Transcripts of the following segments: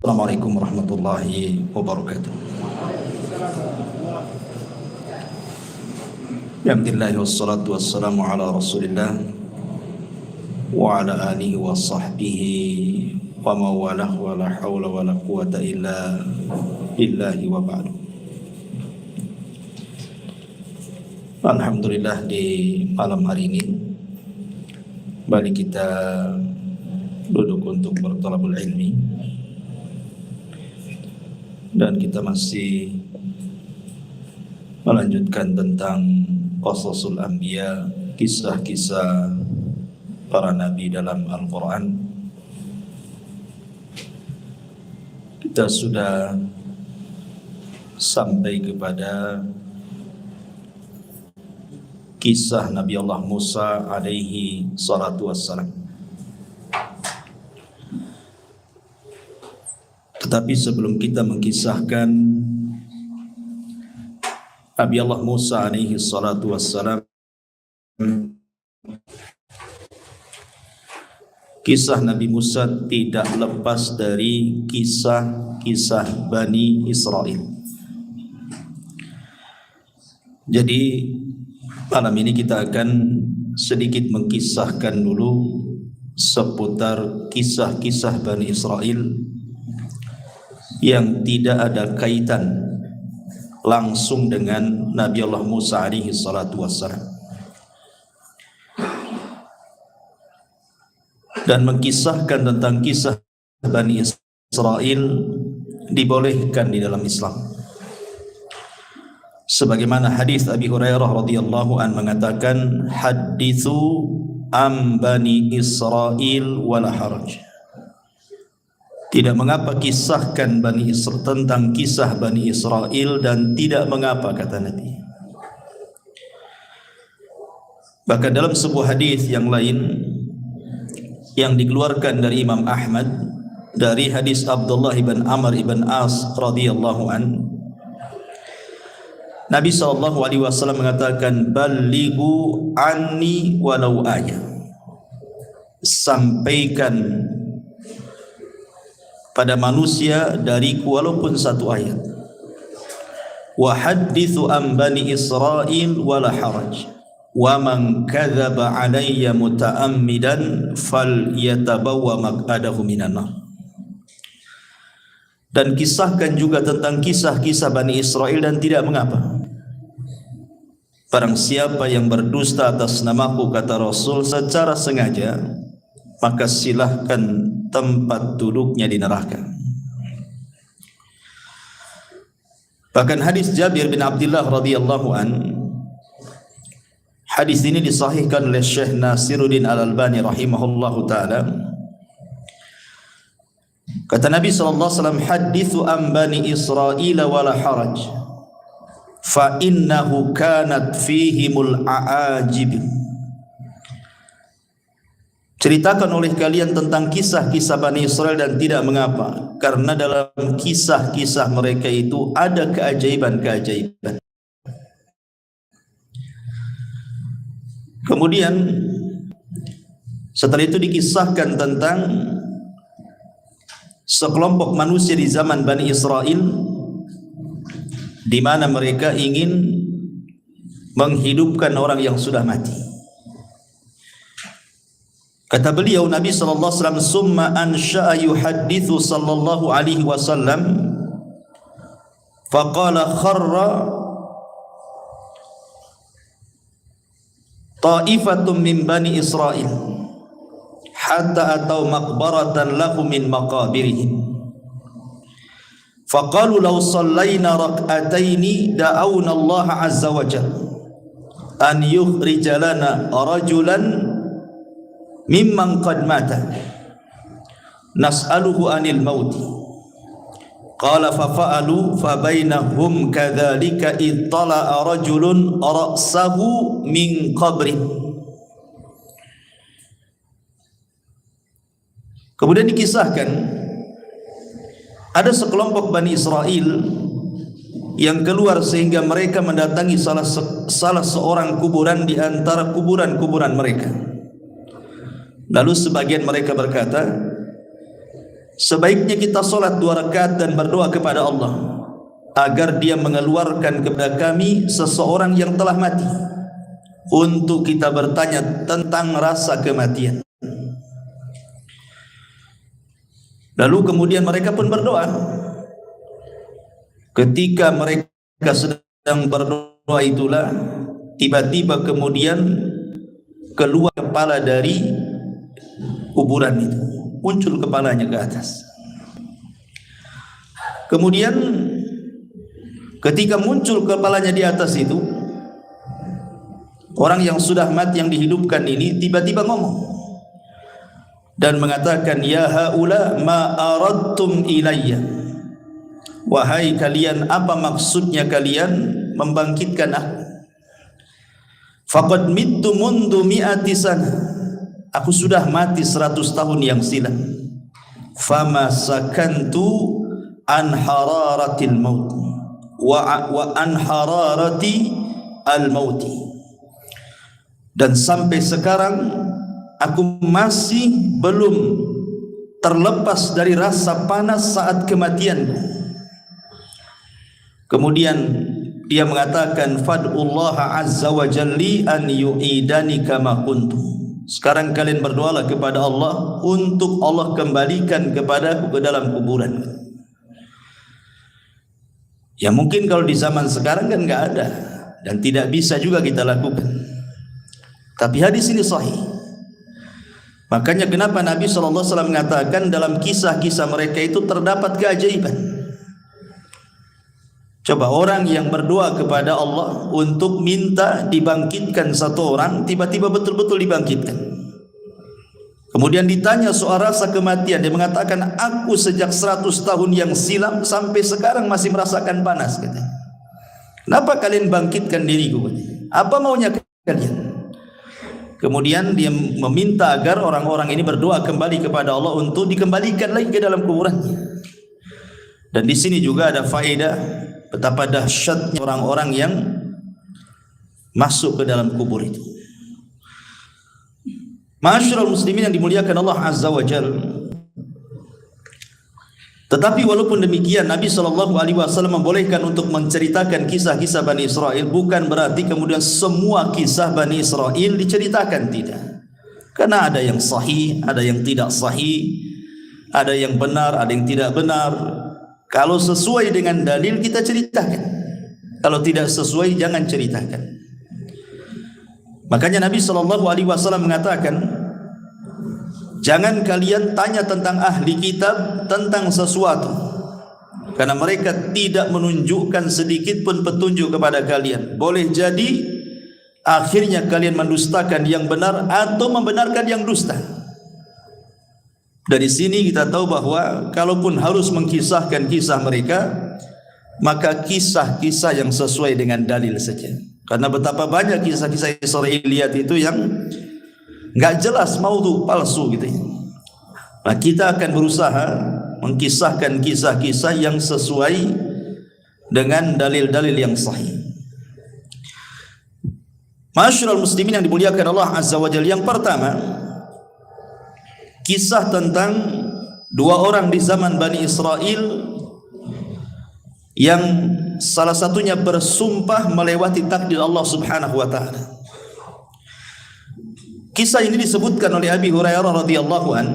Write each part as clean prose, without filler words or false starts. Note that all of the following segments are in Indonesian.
Assalamualaikum warahmatullahi wabarakatuh. Alhamdulillah wassalatu wassalamu ala Rasulillah wa ala alihi wa sahbihi wa mawalah wa la hawla wa la quwata illa billahi wa ba'du. Alhamdulillah, di malam hari ini balik kita duduk untuk bertalabul ilmi, dan kita masih melanjutkan tentang qasasul anbiya, kisah-kisah para nabi dalam Al-Quran. Kita sudah sampai kepada kisah Nabi Allah Musa alaihi salatu wassalam. Tetapi sebelum kita mengkisahkan Nabi Allah Musa alaihi salatu wassalam, kisah Nabi Musa tidak lepas dari kisah-kisah Bani Israel. Jadi malam ini kita akan sedikit mengkisahkan dulu seputar kisah-kisah Bani Israel yang tidak ada kaitan langsung dengan Nabi Allah Musa alaihi salatu wassalam, dan mengkisahkan tentang kisah Bani Israel dibolehkan di dalam Islam. Sebagaimana hadis Abi Hurairah radhiyallahu an mengatakan, haditsu am Bani Israel wala haraj. Tidak mengapa kisahkan Bani Israel, tentang kisah Bani Israel, dan tidak mengapa, kata Nabi. Bahkan dalam sebuah hadis yang lain yang dikeluarkan dari Imam Ahmad dari hadis Abdullah ibn Amr ibn As radhiyallahu an, Nabi SAW mengatakan, balighu anni walau ayat. Sampaikan pada manusia dariku walaupun satu ayat. Wa hadithu an Bani Israel wala haraj. Wa man kadzaba alayya muta'ammidan falyatabawwa maq'adahu minan nar. Dan kisahkan juga tentang kisah-kisah Bani Israel, dan tidak mengapa. Barang siapa yang berdusta atas namaku, kata Rasul, secara sengaja, maka silahkan tempat duduknya di neraka. Bahkan hadis Jabir bin Abdullah radhiyallahu an, hadis ini disahihkan oleh Syekh Nasiruddin Al-Albani rahimahullahu taala. Kata Nabi sallallahu alaihi wasallam, hadithu an Bani Israel wala haraj, fa innahu kanat fihimul a'ajib. Ceritakan oleh kalian tentang kisah-kisah Bani Israel, dan tidak mengapa, karena dalam kisah-kisah mereka itu ada keajaiban-keajaiban. Kemudian setelah itu dikisahkan tentang sekelompok manusia di zaman Bani Israel, di mana mereka ingin menghidupkan orang yang sudah mati. Kata beliau, Nabi SAW, summa ansha'a yuhadithu sallallahu alaihi wasallam, faqala kharra ta'ifatun min Bani Israel hatta atau maqbaratan lahu min maqabirihim, faqalu law sallayna rak'ataini da'awna Allah azza wa jalla an yukhrija lana rajulan mimman qad mata nas'aluhu anil maut. Qala fa fa'alu fa bainahum kadzalika ittala'a rajulun ra'sahu min qabri. Kemudian dikisahkan ada sekelompok Bani Israel yang keluar sehingga mereka mendatangi salah seorang kuburan di antara kuburan-kuburan mereka. Lalu sebagian mereka berkata, sebaiknya kita solat 2 rakaat dan berdoa kepada Allah agar Dia mengeluarkan kepada kami seseorang yang telah mati untuk kita bertanya tentang rasa kematian. Lalu kemudian mereka pun berdoa. Ketika mereka sedang berdoa itulah tiba-tiba kemudian keluar kepala dari kuburan itu, muncul kepalanya ke atas. Kemudian ketika muncul kepalanya di atas itu, orang yang sudah mati yang dihidupkan ini tiba-tiba ngomong dan mengatakan, ya haula ma aradtum ilayya, wahai kalian, apa maksudnya kalian membangkitkan aku? Faqad mittu mundu mi'ati sana, aku sudah mati 100 tahun yang silam. Fama sakantu an hararatil maut wa an hararati al mauti, dan sampai sekarang aku masih belum terlepas dari rasa panas saat kematianku. Kemudian dia mengatakan, fad'ullaha azza wa jalli an yu'idani kama kuntu. Sekarang kalian berdoalah kepada Allah untuk Allah kembalikan kepadaku ke dalam kuburan. Ya mungkin kalau di zaman sekarang kan enggak ada dan tidak bisa juga kita lakukan. Tapi hadis ini sahih. Makanya kenapa Nabi SAW mengatakan dalam kisah-kisah mereka itu terdapat keajaiban. Coba orang yang berdoa kepada Allah untuk minta dibangkitkan satu orang, tiba-tiba betul-betul dibangkitkan. Kemudian ditanya soal rasa kematian, dia mengatakan, aku sejak 100 tahun yang silam sampai sekarang masih merasakan panas. Kenapa kalian bangkitkan diriku? Apa maunya kalian? Kemudian dia meminta agar orang-orang ini berdoa kembali kepada Allah untuk dikembalikan lagi ke dalam kuburannya. Dan di sini juga ada faedah betapa dahsyatnya orang-orang yang masuk ke dalam kubur itu. Ma'asyiral muslimin yang dimuliakan Allah Azza wa Jalla. Tetapi walaupun demikian, Nabi SAW membolehkan untuk menceritakan kisah-kisah Bani Israel, bukan berarti kemudian semua kisah Bani Israel diceritakan, tidak. Karena ada yang sahih, ada yang tidak sahih, ada yang benar, ada yang tidak benar. Kalau sesuai dengan dalil kita ceritakan, kalau tidak sesuai jangan ceritakan. Makanya Nabi SAW mengatakan, jangan kalian tanya tentang ahli kitab tentang sesuatu, karena mereka tidak menunjukkan sedikit pun petunjuk kepada kalian. Boleh jadi akhirnya kalian mendustakan yang benar atau membenarkan yang dusta. Dari sini kita tahu bahwa kalaupun harus mengkisahkan kisah mereka, maka kisah-kisah yang sesuai dengan dalil saja. Karena betapa banyak kisah-kisah Israiliyat itu yang enggak jelas, maudhu, palsu gitu ya. Nah, kita akan berusaha mengkisahkan kisah-kisah yang sesuai dengan dalil-dalil yang sahih. Ma'asyiral muslimin yang dimuliakan Allah Azza wa Jalla, yang pertama kisah tentang dua orang di zaman Bani Israel yang salah satunya bersumpah melewati takdir Allah Subhanahu wa taala. Kisah ini disebutkan oleh Abi Hurairah radhiyallahu an,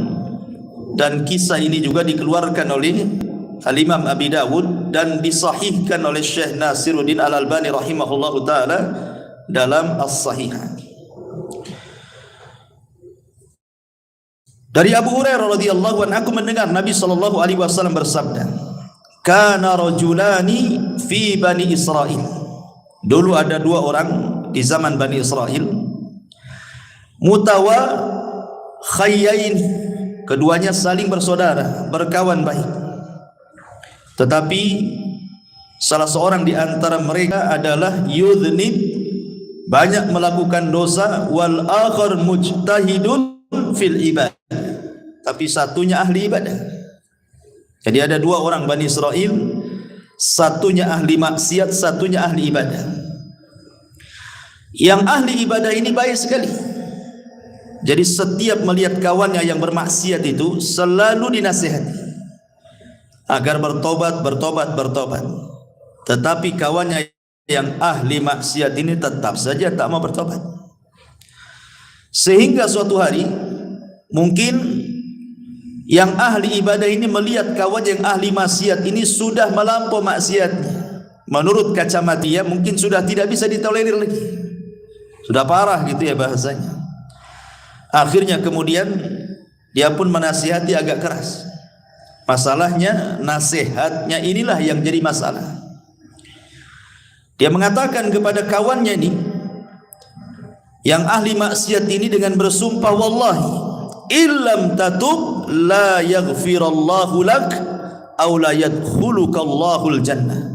dan kisah ini juga dikeluarkan oleh Al-Imam Abi Dawud dan disahihkan oleh Syekh Nasiruddin Al-Albani rahimahullahu taala dalam As-Sahihah. Dari Abu Hurairah radhiyallahu an, aku mendengar Nabi sallallahu alaihi wasallam bersabda, kana rajulani fi Bani Israil. Dulu ada dua orang di zaman Bani Israel, mutawakhayyain, keduanya saling bersaudara, berkawan baik. Tetapi salah seorang di antara mereka adalah yudhnib, banyak melakukan dosa, wal akhar mujtahidun fil ibadah, tapi satunya ahli ibadah. Jadi ada dua orang Bani Israel, satunya ahli maksiat, satunya ahli ibadah. Yang ahli ibadah ini baik sekali. Jadi setiap melihat kawannya yang bermaksiat itu selalu dinasihati. agar bertobat. Tetapi kawannya yang ahli maksiat ini tetap saja tak mau bertobat. Sehingga suatu hari mungkin yang ahli ibadah ini melihat kawan yang ahli maksiat ini sudah melampau maksiatnya. Menurut kacamata dia mungkin sudah tidak bisa ditolerir lagi. Sudah parah gitu ya bahasanya. Akhirnya kemudian dia pun menasihati agak keras. Masalahnya nasihatnya inilah yang jadi masalah. Dia mengatakan kepada kawannya ini yang ahli maksiat ini dengan bersumpah, wallahi illam tatub la yaghfirallahu lak aw la yadkhulukallahul jannah.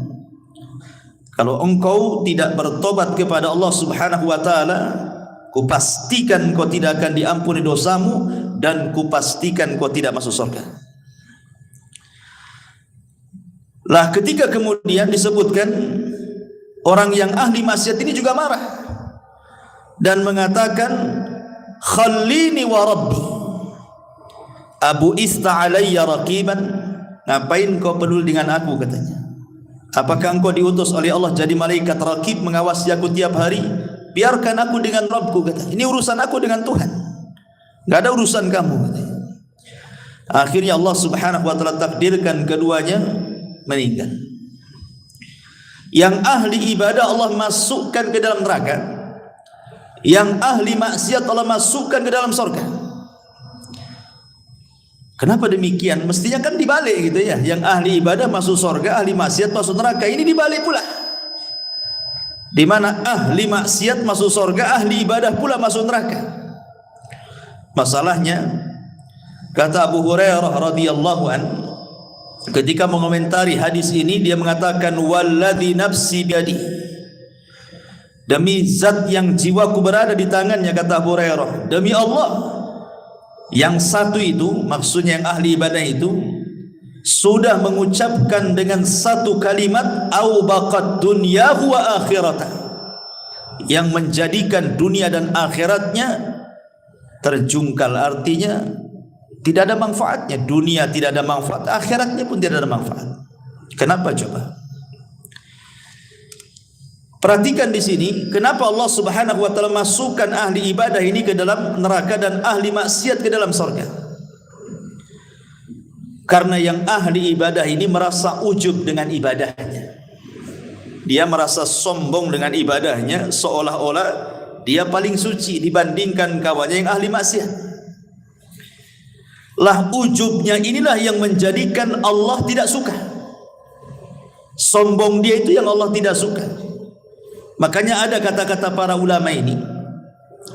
Kalau engkau tidak bertobat kepada Allah Subhanahu wa taala, kupastikan kau tidak akan diampuni dosamu dan kupastikan kau tidak masuk surga. Lah ketika kemudian disebutkan, orang yang ahli maksiat ini juga marah dan mengatakan, khallini wa rabbi abu ista alayya raqiban, ngapain kau peduli dengan aku, katanya. Apakah engkau diutus oleh Allah jadi malaikat raqib mengawasi aku tiap hari? Biarkan aku dengan Rabbku, katanya. Ini urusan aku dengan Tuhan, enggak ada urusan kamu, katanya. Akhirnya Allah Subhanahu wa taala takdirkan keduanya meninggal. Yang ahli ibadah Allah masukkan ke dalam neraka, yang ahli maksiat Allah masukkan ke dalam surga. Kenapa demikian? Mestinya kan dibalik gitu ya. Yang ahli ibadah masuk surga, ahli maksiat masuk neraka. Ini dibalik pula. Di mana ahli maksiat masuk surga, ahli ibadah pula masuk neraka. Masalahnya, kata Abu Hurairah radhiyallahu an, ketika mengomentari hadis ini, dia mengatakan, walladzi nafsi biadi, demi zat yang jiwaku berada di tangannya, kata Abu Hurairah, demi Allah, yang satu itu, maksudnya yang ahli ibadah itu, sudah mengucapkan dengan satu kalimat, au baqad dunyahu wa akhirata, yang menjadikan dunia dan akhiratnya terjungkal. Artinya tidak ada manfaatnya. Dunia tidak ada manfaat, akhiratnya pun tidak ada manfaat. Kenapa coba? Perhatikan di sini, kenapa Allah Subhanahu wa taala masukkan ahli ibadah ini ke dalam neraka dan ahli maksiat ke dalam surga? Karena yang ahli ibadah ini merasa ujub dengan ibadahnya. Dia merasa sombong dengan ibadahnya, seolah-olah dia paling suci dibandingkan kawannya yang ahli maksiat. Lah ujubnya inilah yang menjadikan Allah tidak suka. Sombong dia itu yang Allah tidak suka. Makanya ada kata-kata para ulama ini,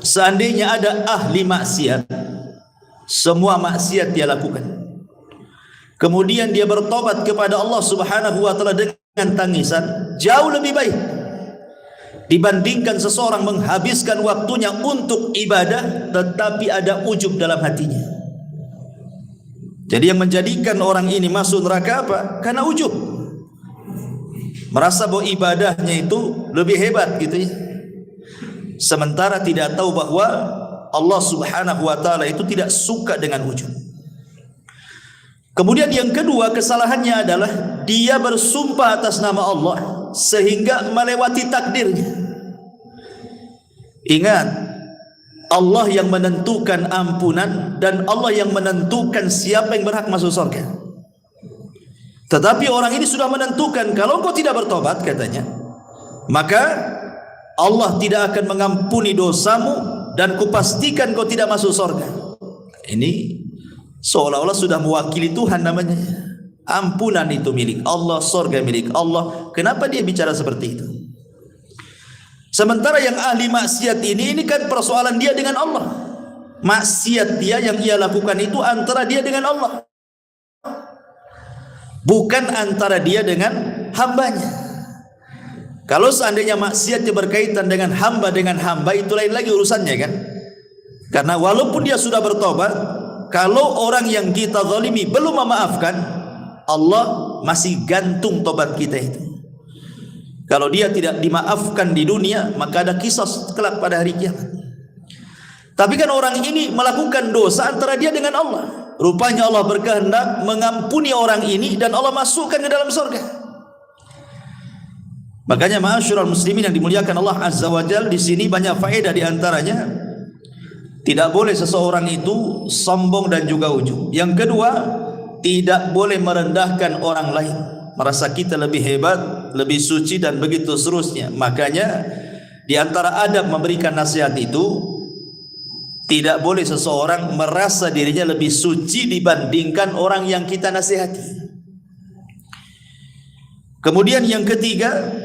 seandainya ada ahli maksiat, semua maksiat dia lakukan, kemudian dia bertobat kepada Allah Subhanahu wa taala dengan tangisan, jauh lebih baik dibandingkan seseorang menghabiskan waktunya untuk ibadah tetapi ada ujub dalam hatinya. Jadi yang menjadikan orang ini masuk neraka apa? Karena ujub, merasa bahwa ibadahnya itu lebih hebat gitu ya. Sementara tidak tahu bahwa Allah Subhanahu wa taala itu tidak suka dengan ujub. Kemudian yang kedua kesalahannya adalah dia bersumpah atas nama Allah sehingga melewati takdirnya. Ingat, Allah yang menentukan ampunan dan Allah yang menentukan siapa yang berhak masuk surga. Tetapi orang ini sudah menentukan, kalau kau tidak bertobat, katanya, maka Allah tidak akan mengampuni dosamu dan kupastikan kau tidak masuk surga. Ini seolah-olah sudah mewakili Tuhan namanya. Ampunan itu milik Allah, surga milik Allah. Kenapa dia bicara seperti itu? Sementara yang ahli maksiat ini kan persoalan dia dengan Allah. Maksiat dia yang ia lakukan itu antara dia dengan Allah, bukan antara dia dengan hambanya. Kalau seandainya maksiatnya berkaitan dengan hamba itu lain lagi urusannya kan. Karena walaupun dia sudah bertobat, kalau orang yang kita zalimi belum memaafkan, Allah masih gantung tobat kita itu. Kalau dia tidak dimaafkan di dunia, maka ada qisas kelak pada hari kiamat. Tapi kan orang ini melakukan dosa antara dia dengan Allah. rupanya Allah berkehendak mengampuni orang ini dan Allah masukkan ke dalam surga. Makanya ma'asyiral muslimin yang dimuliakan Allah Azza wa Jalla, di sini banyak faedah, di antaranya tidak boleh seseorang itu sombong dan juga ujub. Yang kedua, tidak boleh merendahkan orang lain, merasa kita lebih hebat, lebih suci dan begitu seterusnya. Makanya di antara adab memberikan nasihat itu, tidak boleh seseorang merasa dirinya lebih suci dibandingkan orang yang kita nasihati. Kemudian yang ketiga,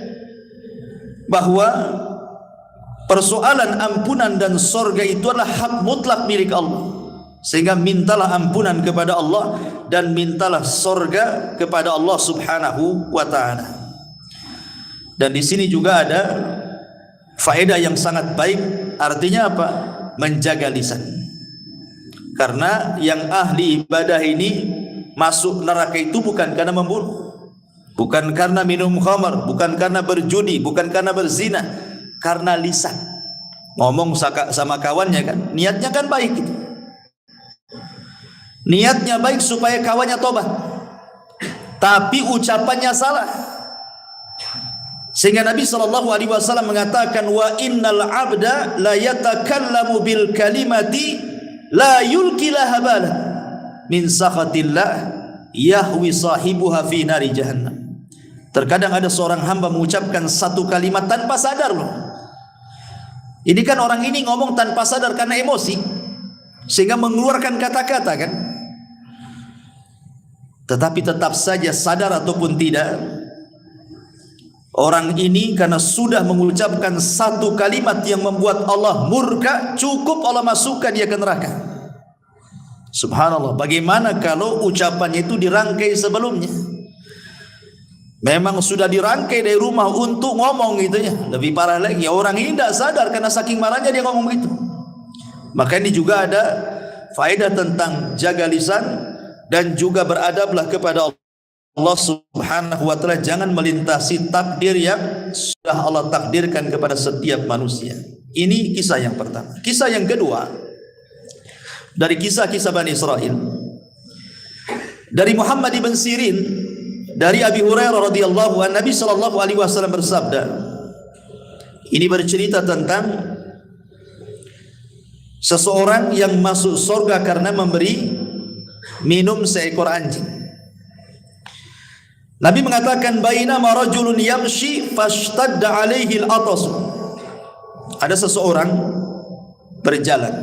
bahwa persoalan ampunan dan surga itu adalah hak mutlak milik Allah. Sehingga mintalah ampunan kepada Allah dan mintalah surga kepada Allah Subhanahu wa taala. Dan di sini juga ada faedah yang sangat baik, artinya apa? Menjaga lisan. Karena yang ahli ibadah ini masuk neraka itu bukan karena membunuh, bukan karena minum khamar, bukan karena berjudi, bukan karena berzina, karena lisan. Ngomong sama kawannya kan, niatnya kan baik gitu. Niatnya baik supaya kawannya tobat, tapi ucapannya salah. Sehingga Nabi SAW mengatakan, wa innal abda la yatakallamu bil kalimati la yulki laha bala min sakhatillah yahwi sahibuha fi nari jahannam. Terkadang ada seorang hamba mengucapkan satu kalimat tanpa sadar loh. Ini kan orang ini ngomong tanpa sadar karena emosi, sehingga mengeluarkan kata-kata kan. Tetapi tetap saja sadar ataupun tidak, orang ini karena sudah mengucapkan satu kalimat yang membuat Allah murka, cukup Allah masukkan dia ke neraka. Subhanallah, bagaimana kalau ucapannya itu dirangkai sebelumnya? Memang sudah dirangkai dari rumah untuk ngomong gitu ya. Lebih parah lagi, orang ini tidak sadar karena saking marahnya dia ngomong begitu. Maka ini juga ada faedah tentang jaga lisan dan juga beradablah kepada Allah Subhanahu wa taala. Jangan melintasi takdir yang sudah Allah takdirkan kepada setiap manusia. Ini kisah yang pertama. Kisah yang kedua dari kisah-kisah Bani Israel, dari Muhammad ibn Sirin, dari Abi Hurairah radhiyallahu anhu, Nabi sallallahu alaihi wasallam bersabda. Ini bercerita tentang seseorang yang masuk surga karena memberi minum seekor anjing. Nabi mengatakan, bainama rajulun yamshi fashtadda alaihi al-atas. Ada seseorang berjalan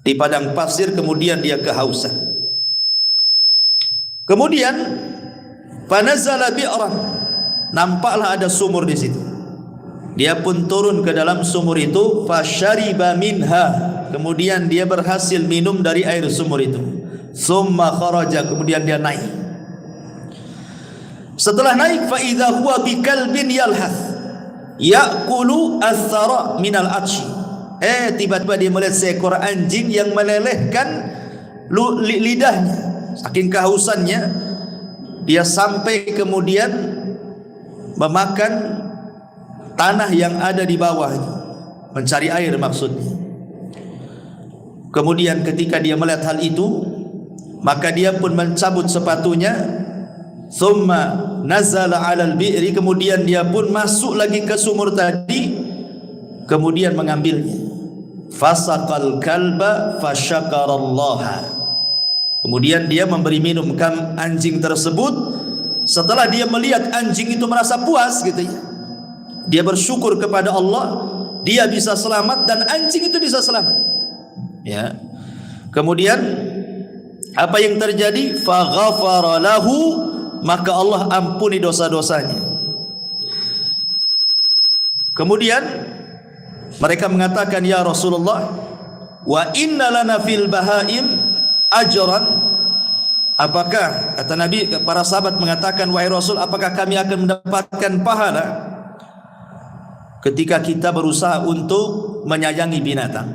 di padang pasir, kemudian dia kehausan. Kemudian fanazala bi'ran, nampaklah ada sumur di situ. Dia pun turun ke dalam sumur itu, fasyariba minha, kemudian dia berhasil minum dari air sumur itu. Summa kharaja, kemudian dia naik. Setelah naik, fa idza huwa bikalbin yalhath ya'kulu athara minal atshi. Tiba-tiba dia melihat seekor anjing yang melelehkan lidahnya. Saking kehausannya, dia sampai kemudian memakan tanah yang ada di bawahnya, mencari air maksudnya. Kemudian ketika dia melihat hal itu, maka dia pun mencabut sepatunya. Thumma nazala 'alal bi'ri, kemudian dia pun masuk lagi ke sumur tadi, kemudian mengambilnya. Fasaqal kalba fasyakarallaha, kemudian dia memberi minum anjing tersebut. Setelah dia melihat anjing itu merasa puas gitu ya, dia bersyukur kepada Allah, dia bisa selamat dan anjing itu bisa selamat ya. Kemudian apa yang terjadi? Faghafara lahu, maka Allah ampuni dosa-dosanya. Kemudian mereka mengatakan, ya Rasulullah, wa inna lana fil bahaim ajran. Apakah, kata Nabi, para sahabat mengatakan, wahai Rasul, apakah kami akan mendapatkan pahala ketika kita berusaha untuk menyayangi binatang?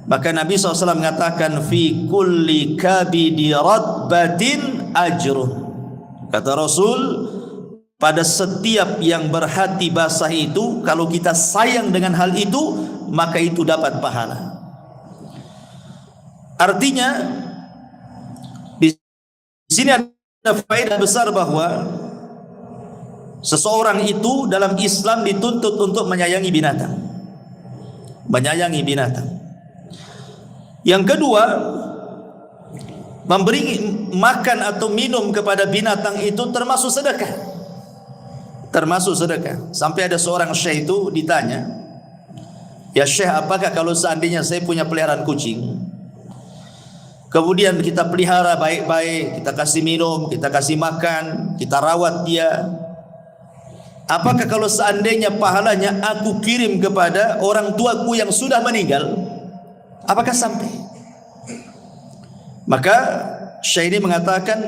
Maka Nabi SAW mengatakan, fi kulli kabidi ratbatin ajrun. Kata Rasul, pada setiap yang berhati basah itu, kalau kita sayang dengan hal itu, maka itu dapat pahala. Artinya di sini ada faedah besar bahwa seseorang itu dalam Islam dituntut untuk menyayangi binatang. Menyayangi binatang. Yang kedua, memberi makan atau minum kepada binatang itu termasuk sedekah. Termasuk sedekah. Sampai ada seorang syekh itu ditanya, "Ya syekh, apakah kalau seandainya saya punya peliharaan kucing, kemudian kita pelihara baik-baik, kita kasih minum, kita kasih makan, kita rawat dia, apakah kalau seandainya pahalanya aku kirim kepada orang tuaku yang sudah meninggal, apakah sampai?" Maka Syekh ini mengatakan,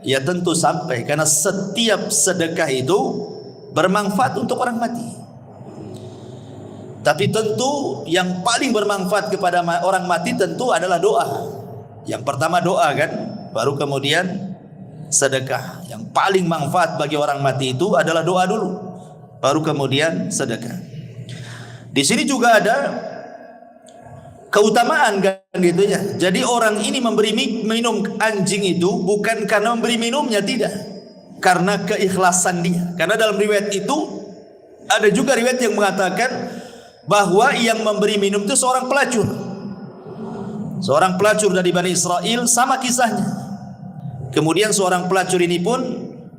ya tentu sampai, karena setiap sedekah itu bermanfaat untuk orang mati. Tapi tentu yang paling bermanfaat kepada orang mati tentu adalah doa. Yang pertama doa kan, baru kemudian sedekah. Yang paling manfaat bagi orang mati itu adalah doa dulu, baru kemudian sedekah. Di sini juga ada keutamaan kan gitu ya. Jadi orang ini memberi minum anjing itu bukan karena memberi minumnya, tidak, karena keikhlasan dia. Karena dalam riwayat itu ada juga riwayat yang mengatakan bahwa yang memberi minum itu seorang pelacur. Seorang pelacur dari Bani Israel, sama kisahnya. Kemudian seorang pelacur ini pun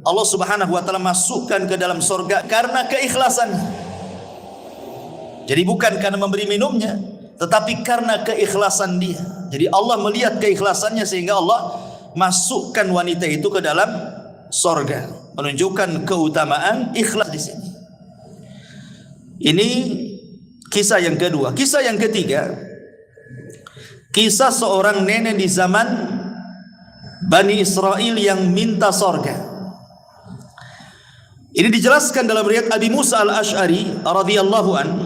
Allah Subhanahu wa taala masukkan ke dalam surga karena keikhlasannya. Jadi bukan karena memberi minumnya, tetapi karena keikhlasan dia. Jadi Allah melihat keikhlasannya sehingga Allah masukkan wanita itu ke dalam surga, menunjukkan keutamaan ikhlas di sini. Ini kisah yang kedua. Kisah yang ketiga, kisah seorang nenek di zaman Bani Israel yang minta surga. Ini dijelaskan dalam riwayat Abi Musa al-Ash'ari radhiyallahu anhu.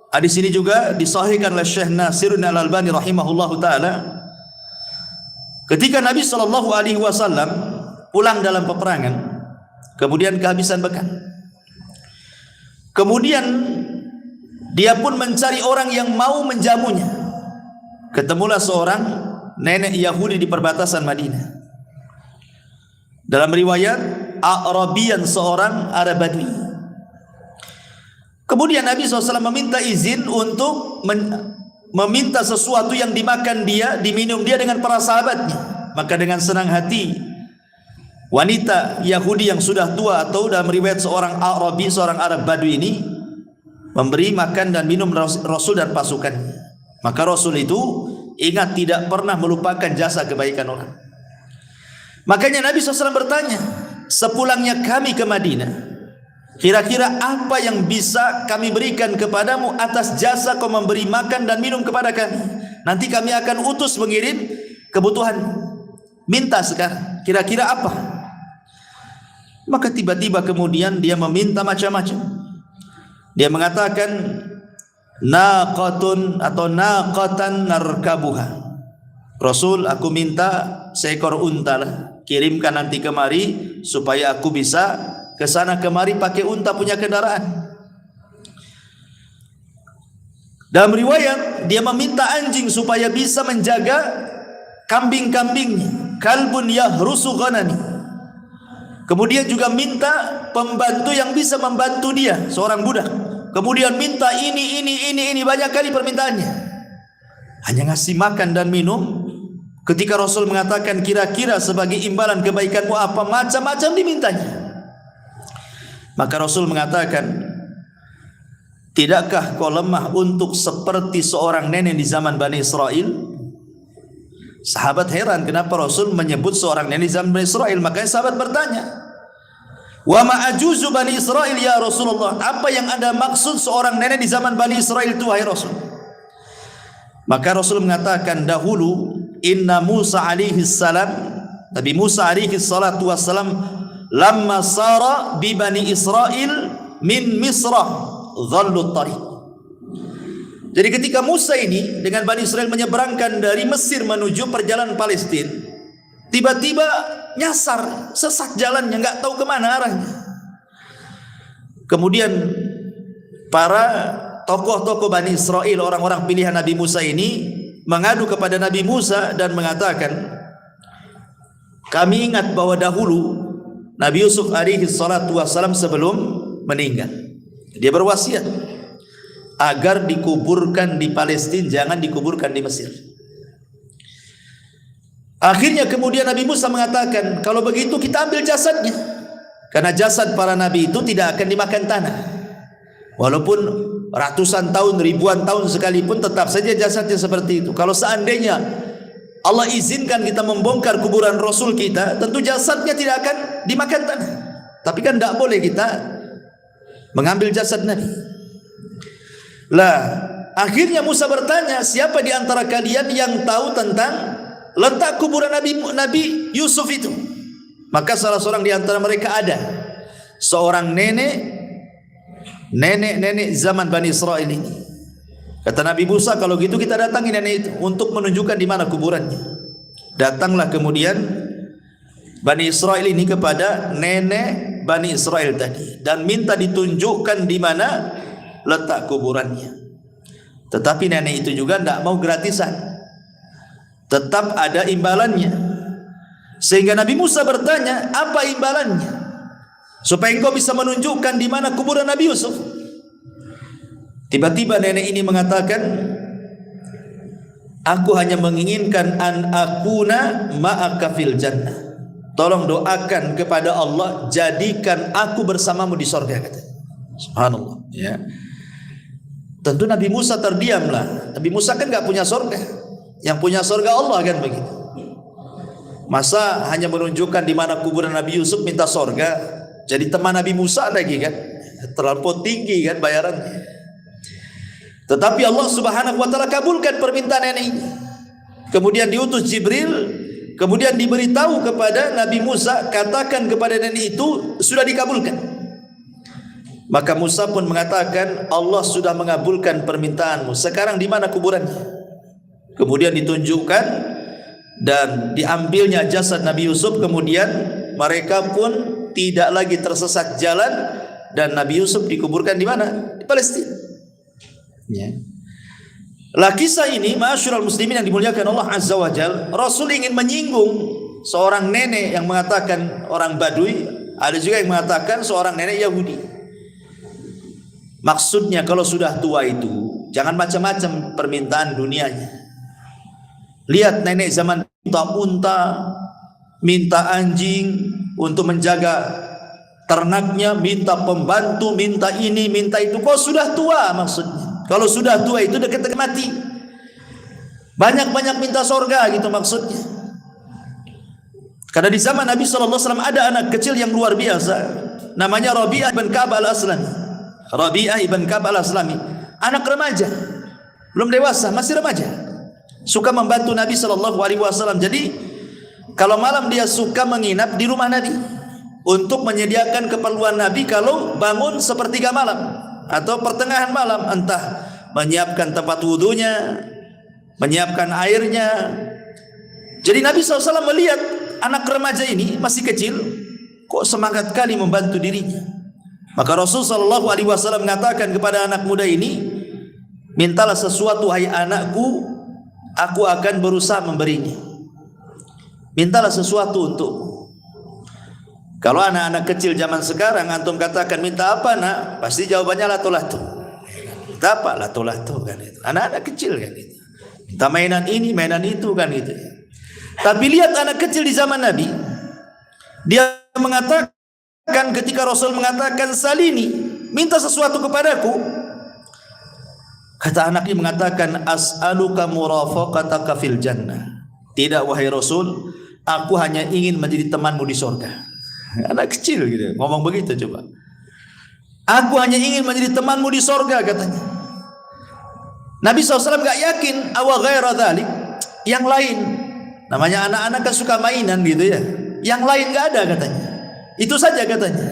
Hadis ini juga disahihkan oleh Syekh Nasiruddin Al-Albani rahimahullahu taala. Ketika Nabi sallallahu alaihi wasallam pulang dalam peperangan, kemudian kehabisan bekal. Kemudian dia pun mencari orang yang mau menjamunya. Ketemulah seorang nenek Yahudi di perbatasan Madinah. Dalam riwayat Arabian, seorang Arab Badui. Kemudian Nabi SAW meminta izin untuk meminta sesuatu yang dimakan dia, diminum dia dengan para sahabatnya. Maka dengan senang hati wanita Yahudi yang sudah tua, atau dalam riwayat seorang Arabi, seorang Arab Badui ini, memberi makan dan minum Rasul dan pasukannya. Maka Rasul itu ingat tidak pernah melupakan jasa kebaikan orang. Makanya Nabi SAW bertanya, sepulangnya kami ke Madinah, kira-kira apa yang bisa kami berikan kepadamu atas jasa kau memberi makan dan minum kepada kami? Nanti kami akan utus mengirim kebutuhan. Minta sekarang, kira-kira apa? Maka tiba-tiba kemudian dia meminta macam-macam. Dia mengatakan, naqatun atau naqatan narkabuha. Rasul, aku minta seekor unta lah, kirimkan nanti kemari supaya aku bisa ke sana kemari pakai unta punya kendaraan. Dalam riwayat dia meminta anjing supaya bisa menjaga kambing-kambingnya, kalbun yahrusu ghanami. Kemudian juga minta pembantu yang bisa membantu dia, seorang budak. Kemudian minta ini banyak kali permintaannya. Hanya ngasih makan dan minum. Ketika Rasul mengatakan kira-kira sebagai imbalan kebaikanmu apa, macam-macam dimintanya. Maka Rasul mengatakan, tidakkah kau lemah untuk seperti seorang nenek di zaman Bani Israel? Sahabat heran kenapa Rasul menyebut seorang nenek di zaman Bani Israel. Makanya sahabat bertanya, wa ma'ajuzu Bani Israel ya Rasulullah, apa yang Anda maksud seorang nenek di zaman Bani Israel itu wahai Rasul? Maka Rasul mengatakan, dahulu inna Musa alaihi salam, Nabi Musa alaihi salatu wassalam, lamma sara bi Bani Israel min Misrah dhallu tariq. Jadi ketika Musa ini dengan Bani Israel menyeberangkan dari Mesir menuju perjalanan Palestina, tiba-tiba nyasar, sesat jalannya, nggak tahu kemana arahnya. Kemudian para tokoh-tokoh Bani Israel, orang-orang pilihan Nabi Musa ini mengadu kepada Nabi Musa dan mengatakan, kami ingat bahwa dahulu Nabi Yusuf alaihi salatu wassalam sebelum meninggal, dia berwasiat agar dikuburkan di Palestina, jangan dikuburkan di Mesir. Akhirnya kemudian Nabi Musa mengatakan, kalau begitu kita ambil jasadnya, karena jasad para nabi itu tidak akan dimakan tanah. Walaupun ratusan tahun, ribuan tahun sekalipun, tetap saja jasadnya seperti itu. Kalau seandainya Allah izinkan kita membongkar kuburan Rasul kita, tentu jasadnya tidak akan dimakan tanah. Tapi kan tidak boleh kita mengambil jasad Nabi. Lah, akhirnya Musa bertanya, siapa di antara kalian yang tahu tentang letak kuburan Nabi Yusuf itu? Maka salah seorang di antara mereka ada seorang nenek zaman Bani Israel ini. Kata Nabi Musa, kalau gitu kita datangi nenek itu untuk menunjukkan di mana kuburannya. Datanglah kemudian Bani Israel ini kepada nenek Bani Israel tadi dan minta ditunjukkan di mana letak kuburannya. Tetapi nenek itu juga tidak mau gratisan, tetap ada imbalannya. Sehingga Nabi Musa bertanya, apa imbalannya supaya engkau bisa menunjukkan di mana kuburan Nabi Yusuf? Tiba-tiba nenek ini mengatakan, aku hanya menginginkan an akuna ma'aka fil jannah. Tolong doakan kepada Allah, jadikan aku bersamamu di surga, kata. Subhanallah, ya. Tentu Nabi Musa terdiamlah. Nabi Musa kan enggak punya surga. Yang punya surga Allah, kan begitu. Masa hanya menunjukkan di mana kuburan Nabi Yusuf minta surga? Jadi teman Nabi Musa lagi, kan? Terlampau tinggi kan bayarannya. Tetapi Allah Subhanahu wa taala kabulkan permintaan nenek ini. Kemudian diutus Jibril, kemudian diberitahu kepada Nabi Musa, katakan kepada nenek itu sudah dikabulkan. Maka Musa pun mengatakan, Allah sudah mengabulkan permintaanmu. Sekarang di mana kuburannya? Kemudian ditunjukkan dan diambilnya jasad Nabi Yusuf. Kemudian mereka pun tidak lagi tersesat jalan dan Nabi Yusuf dikuburkan di mana? Di Palestina. Ya. Lah kisah ini, ma'asyiral muslimin yang dimuliakan Allah Azza wa Jalla, Rasul ingin menyinggung seorang nenek yang mengatakan orang Badui, ada juga yang mengatakan seorang nenek Yahudi. Maksudnya kalau sudah tua itu jangan macam-macam permintaan dunianya. Lihat nenek zaman minta unta, minta anjing untuk menjaga ternaknya, minta pembantu, minta ini, minta itu. Kok sudah tua maksudnya? Kalau sudah tua itu dekat mati. Banyak-banyak minta surga gitu maksudnya. Karena di zaman Nabi SAW ada anak kecil yang luar biasa, namanya Rabi'ah ibn Ka'ab al-Aslami. Rabi'ah ibn Ka'ab al-Aslami, anak remaja, belum dewasa, masih remaja, suka membantu Nabi SAW. Jadi kalau malam dia suka menginap di rumah Nabi untuk menyediakan keperluan Nabi kalau bangun sepertiga malam atau pertengahan malam, entah menyiapkan tempat wudunya, menyiapkan airnya. Jadi Nabi SAW melihat anak remaja ini masih kecil, kok semangat kali membantu dirinya. Maka Rasul SAW mengatakan kepada anak muda ini, mintalah sesuatu hai anakku, aku akan berusaha memberinya. Mintalah sesuatu untukmu. Kalau anak-anak kecil zaman sekarang antum katakan minta apa nak, pasti jawabannya lato-lato. Minta apa? Lato-lato kan itu. Anak-anak kecil kan itu. Minta mainan ini, mainan itu kan itu. Tapi lihat anak kecil di zaman Nabi, dia mengatakan ketika Rasul mengatakan salini, minta sesuatu kepadaku. Kata anak ini mengatakan as'aluka murafaqataka fil jannah. Tidak wahai Rasul, aku hanya ingin menjadi temanmu di surga. Anak kecil gitu ngomong begitu, coba. Aku hanya ingin menjadi temanmu di surga, katanya. Nabi SAW gak yakin awa ghaira dzalik, yang lain. Namanya anak-anak kan suka mainan gitu ya. Yang lain gak ada katanya. Itu saja katanya.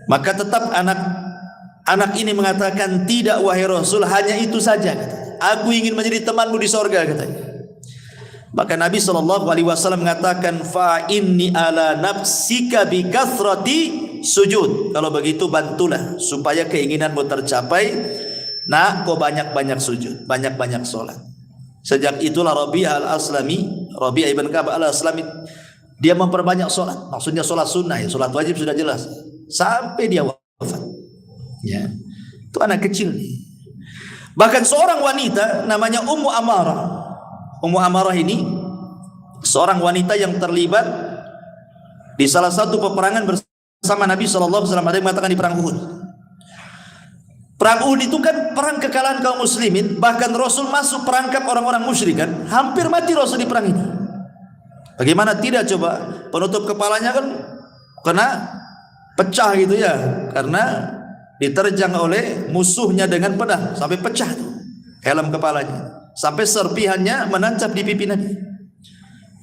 Maka tetap anak ini mengatakan tidak wahai Rasul, hanya itu saja katanya. Aku ingin menjadi temanmu di surga, katanya. Maka Nabi SAW mengatakan fa inni ala nafsika bi kathrati sujud. Kalau begitu bantulah supaya keinginanmu tercapai. Nah, kau banyak-banyak sujud, banyak-banyak sholat. Sejak itulah Rabi'ah al-Aslami, Rabi'ah ibn Ka'ab al-Aslami, dia memperbanyak sholat. Maksudnya sholat sunnah, ya, sholat wajib sudah jelas, sampai dia wafat. Ya, itu anak kecil nih. Bahkan seorang wanita namanya Ummu Amarah. Ummu Amarah ini seorang wanita yang terlibat di salah satu peperangan bersama Nabi SAW. Ada yang mengatakan di perang Uhud. Perang Uhud itu kan perang kekalahan kaum muslimin. Bahkan Rasul masuk perangkap orang-orang musyrik kan. Hampir mati Rasul di perang ini. Bagaimana tidak coba, penutup kepalanya kan kena pecah gitu ya, karena diterjang oleh musuhnya dengan pedang sampai pecah tuh helm kepalanya, sampai serpihannya menancap di pipi Nabi.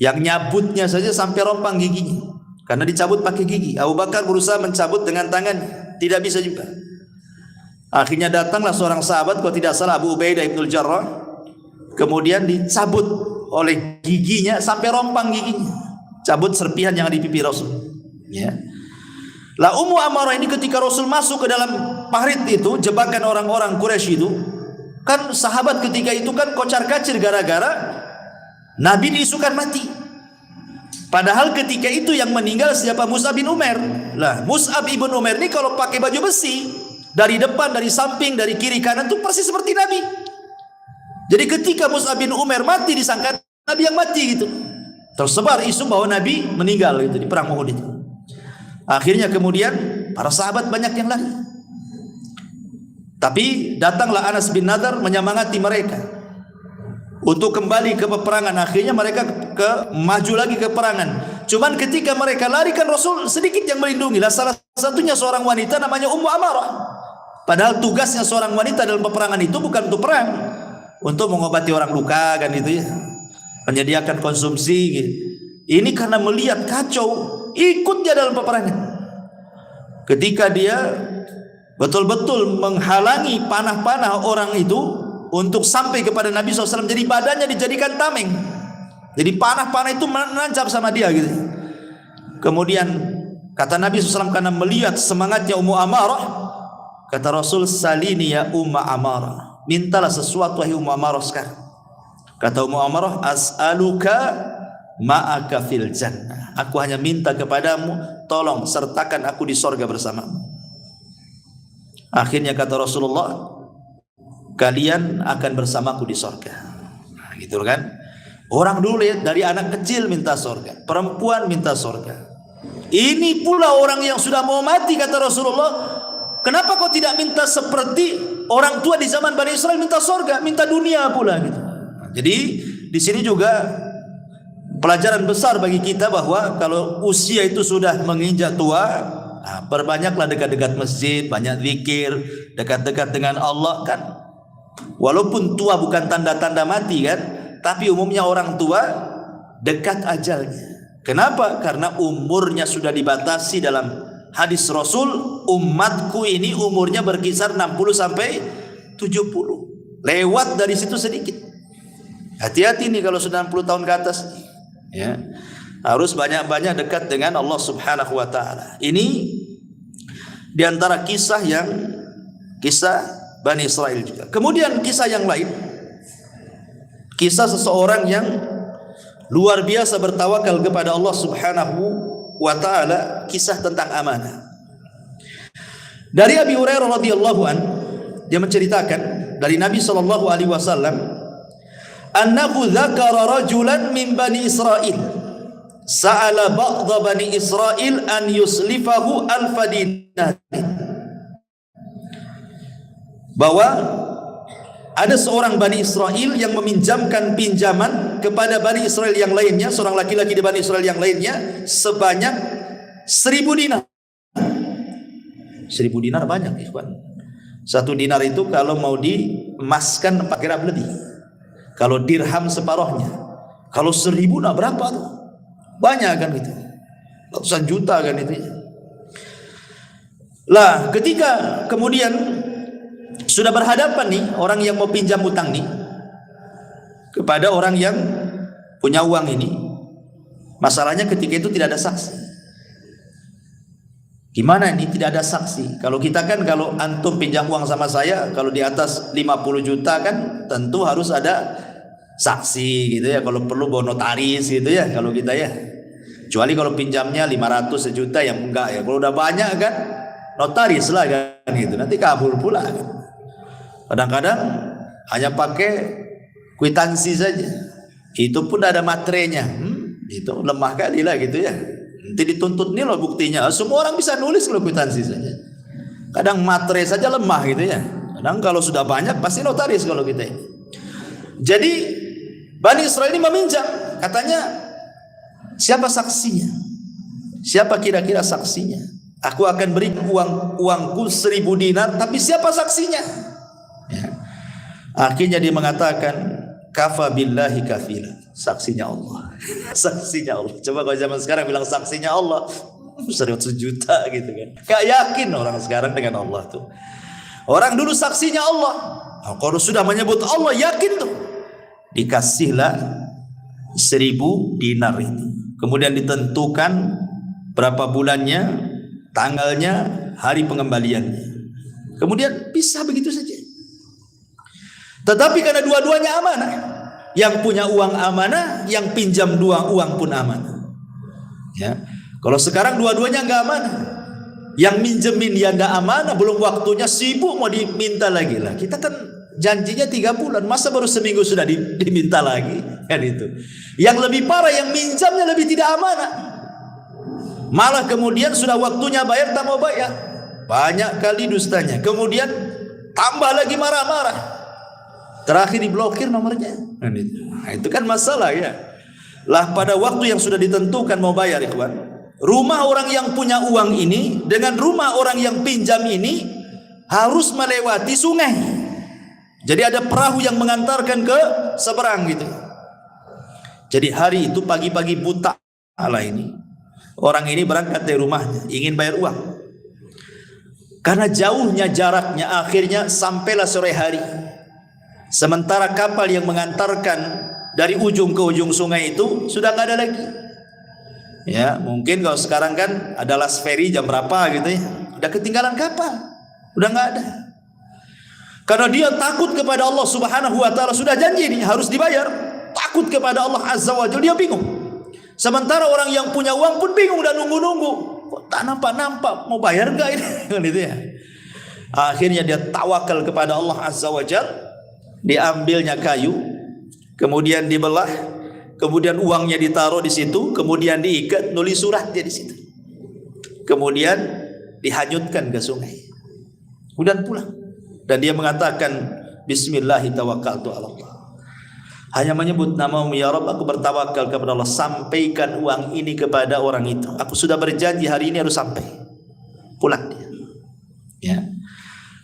Yang nyabutnya saja sampai rompang giginya karena dicabut pakai gigi. Abu Bakar berusaha mencabut dengan tangannya, tidak bisa juga. Akhirnya datanglah seorang sahabat, kalau tidak salah Abu Ubaidah ibnul Jarrah, kemudian dicabut oleh giginya sampai rompang giginya, cabut serpihan yang ada di pipi Rasul. Ya. Lah Ummu Amarah ini ketika Rasul masuk ke dalam parit itu, jebakan orang-orang Quraisy itu, kan sahabat ketika itu kan kocar-kacir gara-gara Nabi diisukan mati. Padahal ketika itu yang meninggal siapa? Mus'ab bin Umair. Lah Mus'ab bin Umair ini kalau pakai baju besi, dari depan, dari samping, dari kiri kanan itu persis seperti Nabi. Jadi ketika Mus'ab bin Umair mati disangka Nabi yang mati gitu. Tersebar isu bahwa Nabi meninggal gitu di perang Uhud itu. Akhirnya kemudian para sahabat banyak yang lari. Tapi datanglah Anas bin Nadar menyemangati mereka untuk kembali ke peperangan. Akhirnya mereka maju lagi ke peperangan. Cuman ketika mereka lari kan Rasul sedikit yang melindungi. Lah salah satunya seorang wanita namanya Ummu Amarah. Padahal tugasnya seorang wanita dalam peperangan itu bukan untuk perang, untuk mengobati orang luka kan itu ya, menyediakan konsumsi gitu. Ini karena melihat kacau, ikut dia dalam peperangan. Ketika dia betul-betul menghalangi panah-panah orang itu untuk sampai kepada Nabi SAW, jadi badannya dijadikan tameng, jadi panah-panah itu menancap sama dia gitu. Kemudian kata Nabi SAW, karena melihat semangatnya Ummu Amarah, kata Rasul, salini ya Umma Amarah, mintalah sesuatu wahai Ummu Amarah sekarang. Kata Ummu Amarah, as'aluka ma'aka fil jannah, aku hanya minta kepadamu, tolong sertakan aku di sorga bersamamu. Akhirnya kata Rasulullah, kalian akan bersamaku di sorga. Nah, gitu kan. Orang dulu ya, dari anak kecil minta sorga, perempuan minta sorga. Ini pula orang yang sudah mau mati, kata Rasulullah, kenapa kau tidak minta seperti orang tua di zaman Bani Israel minta sorga, minta dunia pula gitu. Nah, jadi di sini juga pelajaran besar bagi kita bahwa kalau usia itu sudah menginjak tua, nah, perbanyaklah dekat-dekat masjid, banyak zikir, dekat-dekat dengan Allah kan. Walaupun tua bukan tanda-tanda mati kan, tapi umumnya orang tua dekat ajalnya. Kenapa? Karena umurnya sudah dibatasi dalam hadis Rasul, umatku ini umurnya berkisar 60 sampai 70. Lewat dari situ sedikit. Hati-hati nih kalau sudah 60 tahun ke atas. Ya, harus banyak-banyak dekat dengan Allah Subhanahu wa taala. Ini diantara kisah Bani Israel juga. Kemudian kisah yang lain, kisah seseorang yang luar biasa bertawakal kepada Allah Subhanahu wa taala, kisah tentang amanah. Dari Abi Hurairah radhiyallahu an, dia menceritakan dari Nabi sallallahu alaihi wasallam, annahu dzakara rajulan min Bani Israil sa'ala ba'dha Bani Israil an yuslifahu alfa dinar, bahwa ada seorang Bani Israel yang meminjamkan pinjaman kepada Bani Israel yang lainnya, seorang laki-laki di Bani Israel yang lainnya, sebanyak 1000 dinar. 1000 dinar banyak, ikhwan. 1 dinar itu kalau mau diemaskan 4 gram lebih. Kalau dirham separohnya. Kalau 1000 nah berapa tuh? Banyak kan itu. Ratusan juta kan itu. Lah ketika kemudian sudah berhadapan nih orang yang mau pinjam utang nih kepada orang yang punya uang ini, masalahnya ketika itu tidak ada saksi. Gimana ini tidak ada saksi? Kalau kita kan, kalau antum pinjam uang sama saya, kalau di atas 50 juta kan tentu harus ada saksi gitu ya, kalau perlu bawa notaris gitu ya kalau kita ya. Kecuali kalau pinjamnya 500 sejuta yang enggak ya. Kalau udah banyak kan notaris lah kan gitu. Nanti kabur pula kan. Kadang-kadang hanya pakai kwitansi saja. Itu pun ada materainya. Itu lemah kali lah gitu ya. Nanti dituntut nih loh buktinya. Semua orang bisa nulis kalau kwitansi saja. Kadang materai saja lemah gitu ya. Kadang kalau sudah banyak pasti notaris kalau kita ini. Jadi Bani Israil ini meminjam. Katanya, siapa saksinya? Siapa kira-kira saksinya? Aku akan beri uangku 1000 dinar, tapi siapa saksinya? Ya. Akhirnya dia mengatakan, kafa billahi kafila. Saksinya Allah. Saksinya Allah. Coba kalau zaman sekarang bilang saksinya Allah, 100 juta gitu kan. Gak yakin orang sekarang dengan Allah tuh. Orang dulu saksinya Allah. Nah, kalau sudah menyebut Allah yakin tuh. Dikasihlah 1000 dinar itu. Kemudian ditentukan berapa bulannya, tanggalnya, hari pengembaliannya. Kemudian bisa begitu saja. Tetapi karena dua-duanya amanah, yang punya uang amanah, yang pinjam uang pun amanah. Ya. Kalau sekarang dua-duanya nggak amanah, yang minjemin ya nggak amanah, belum waktunya sibuk mau diminta lagi lah. Kita kan janjinya 3 bulan, masa baru seminggu sudah diminta lagi kan itu. Yang lebih parah yang minjamnya lebih tidak amanah. Malah kemudian sudah waktunya bayar tak mau bayar. Banyak kali dustanya. Kemudian tambah lagi marah-marah. Terakhir diblokir nomornya. Nah, itu kan masalah ya. Lah pada waktu yang sudah ditentukan mau bayar ikhwan. Rumah orang yang punya uang ini dengan rumah orang yang pinjam ini harus melewati sungai. Jadi ada perahu yang mengantarkan ke seberang gitu. Jadi hari itu pagi-pagi buta ala ini. Orang ini berangkat dari rumahnya, ingin bayar uang. Karena jauhnya jaraknya, akhirnya sampailah sore hari. Sementara kapal yang mengantarkan dari ujung ke ujung sungai itu sudah nggak ada lagi. Ya, mungkin kalau sekarang kan ada last ferry jam berapa gitu ya. Udah ketinggalan kapal. Udah nggak ada. Karena dia takut kepada Allah Subhanahu wa taala, sudah janji ini harus dibayar. Takut kepada Allah Azza wa Jalla, dia bingung. Sementara orang yang punya uang pun bingung dan nunggu-nunggu. Kok tak nampak-nampak mau bayar enggak ini? Gitu ya. Akhirnya dia tawakal kepada Allah Azza wa Jalla. Diambilnya kayu, kemudian dibelah, kemudian uangnya ditaruh di situ, kemudian diikat, nulis suratnya di situ. Kemudian dihanyutkan ke sungai. Kemudian pulang. Dan dia mengatakan bismillahi tawakkaltu ala Allah. Hanya menyebut namamu ya Rabb, aku bertawakal kepada Allah. Sampaikan uang ini kepada orang itu. Aku sudah berjanji hari ini harus sampai. Pulang dia. Ya.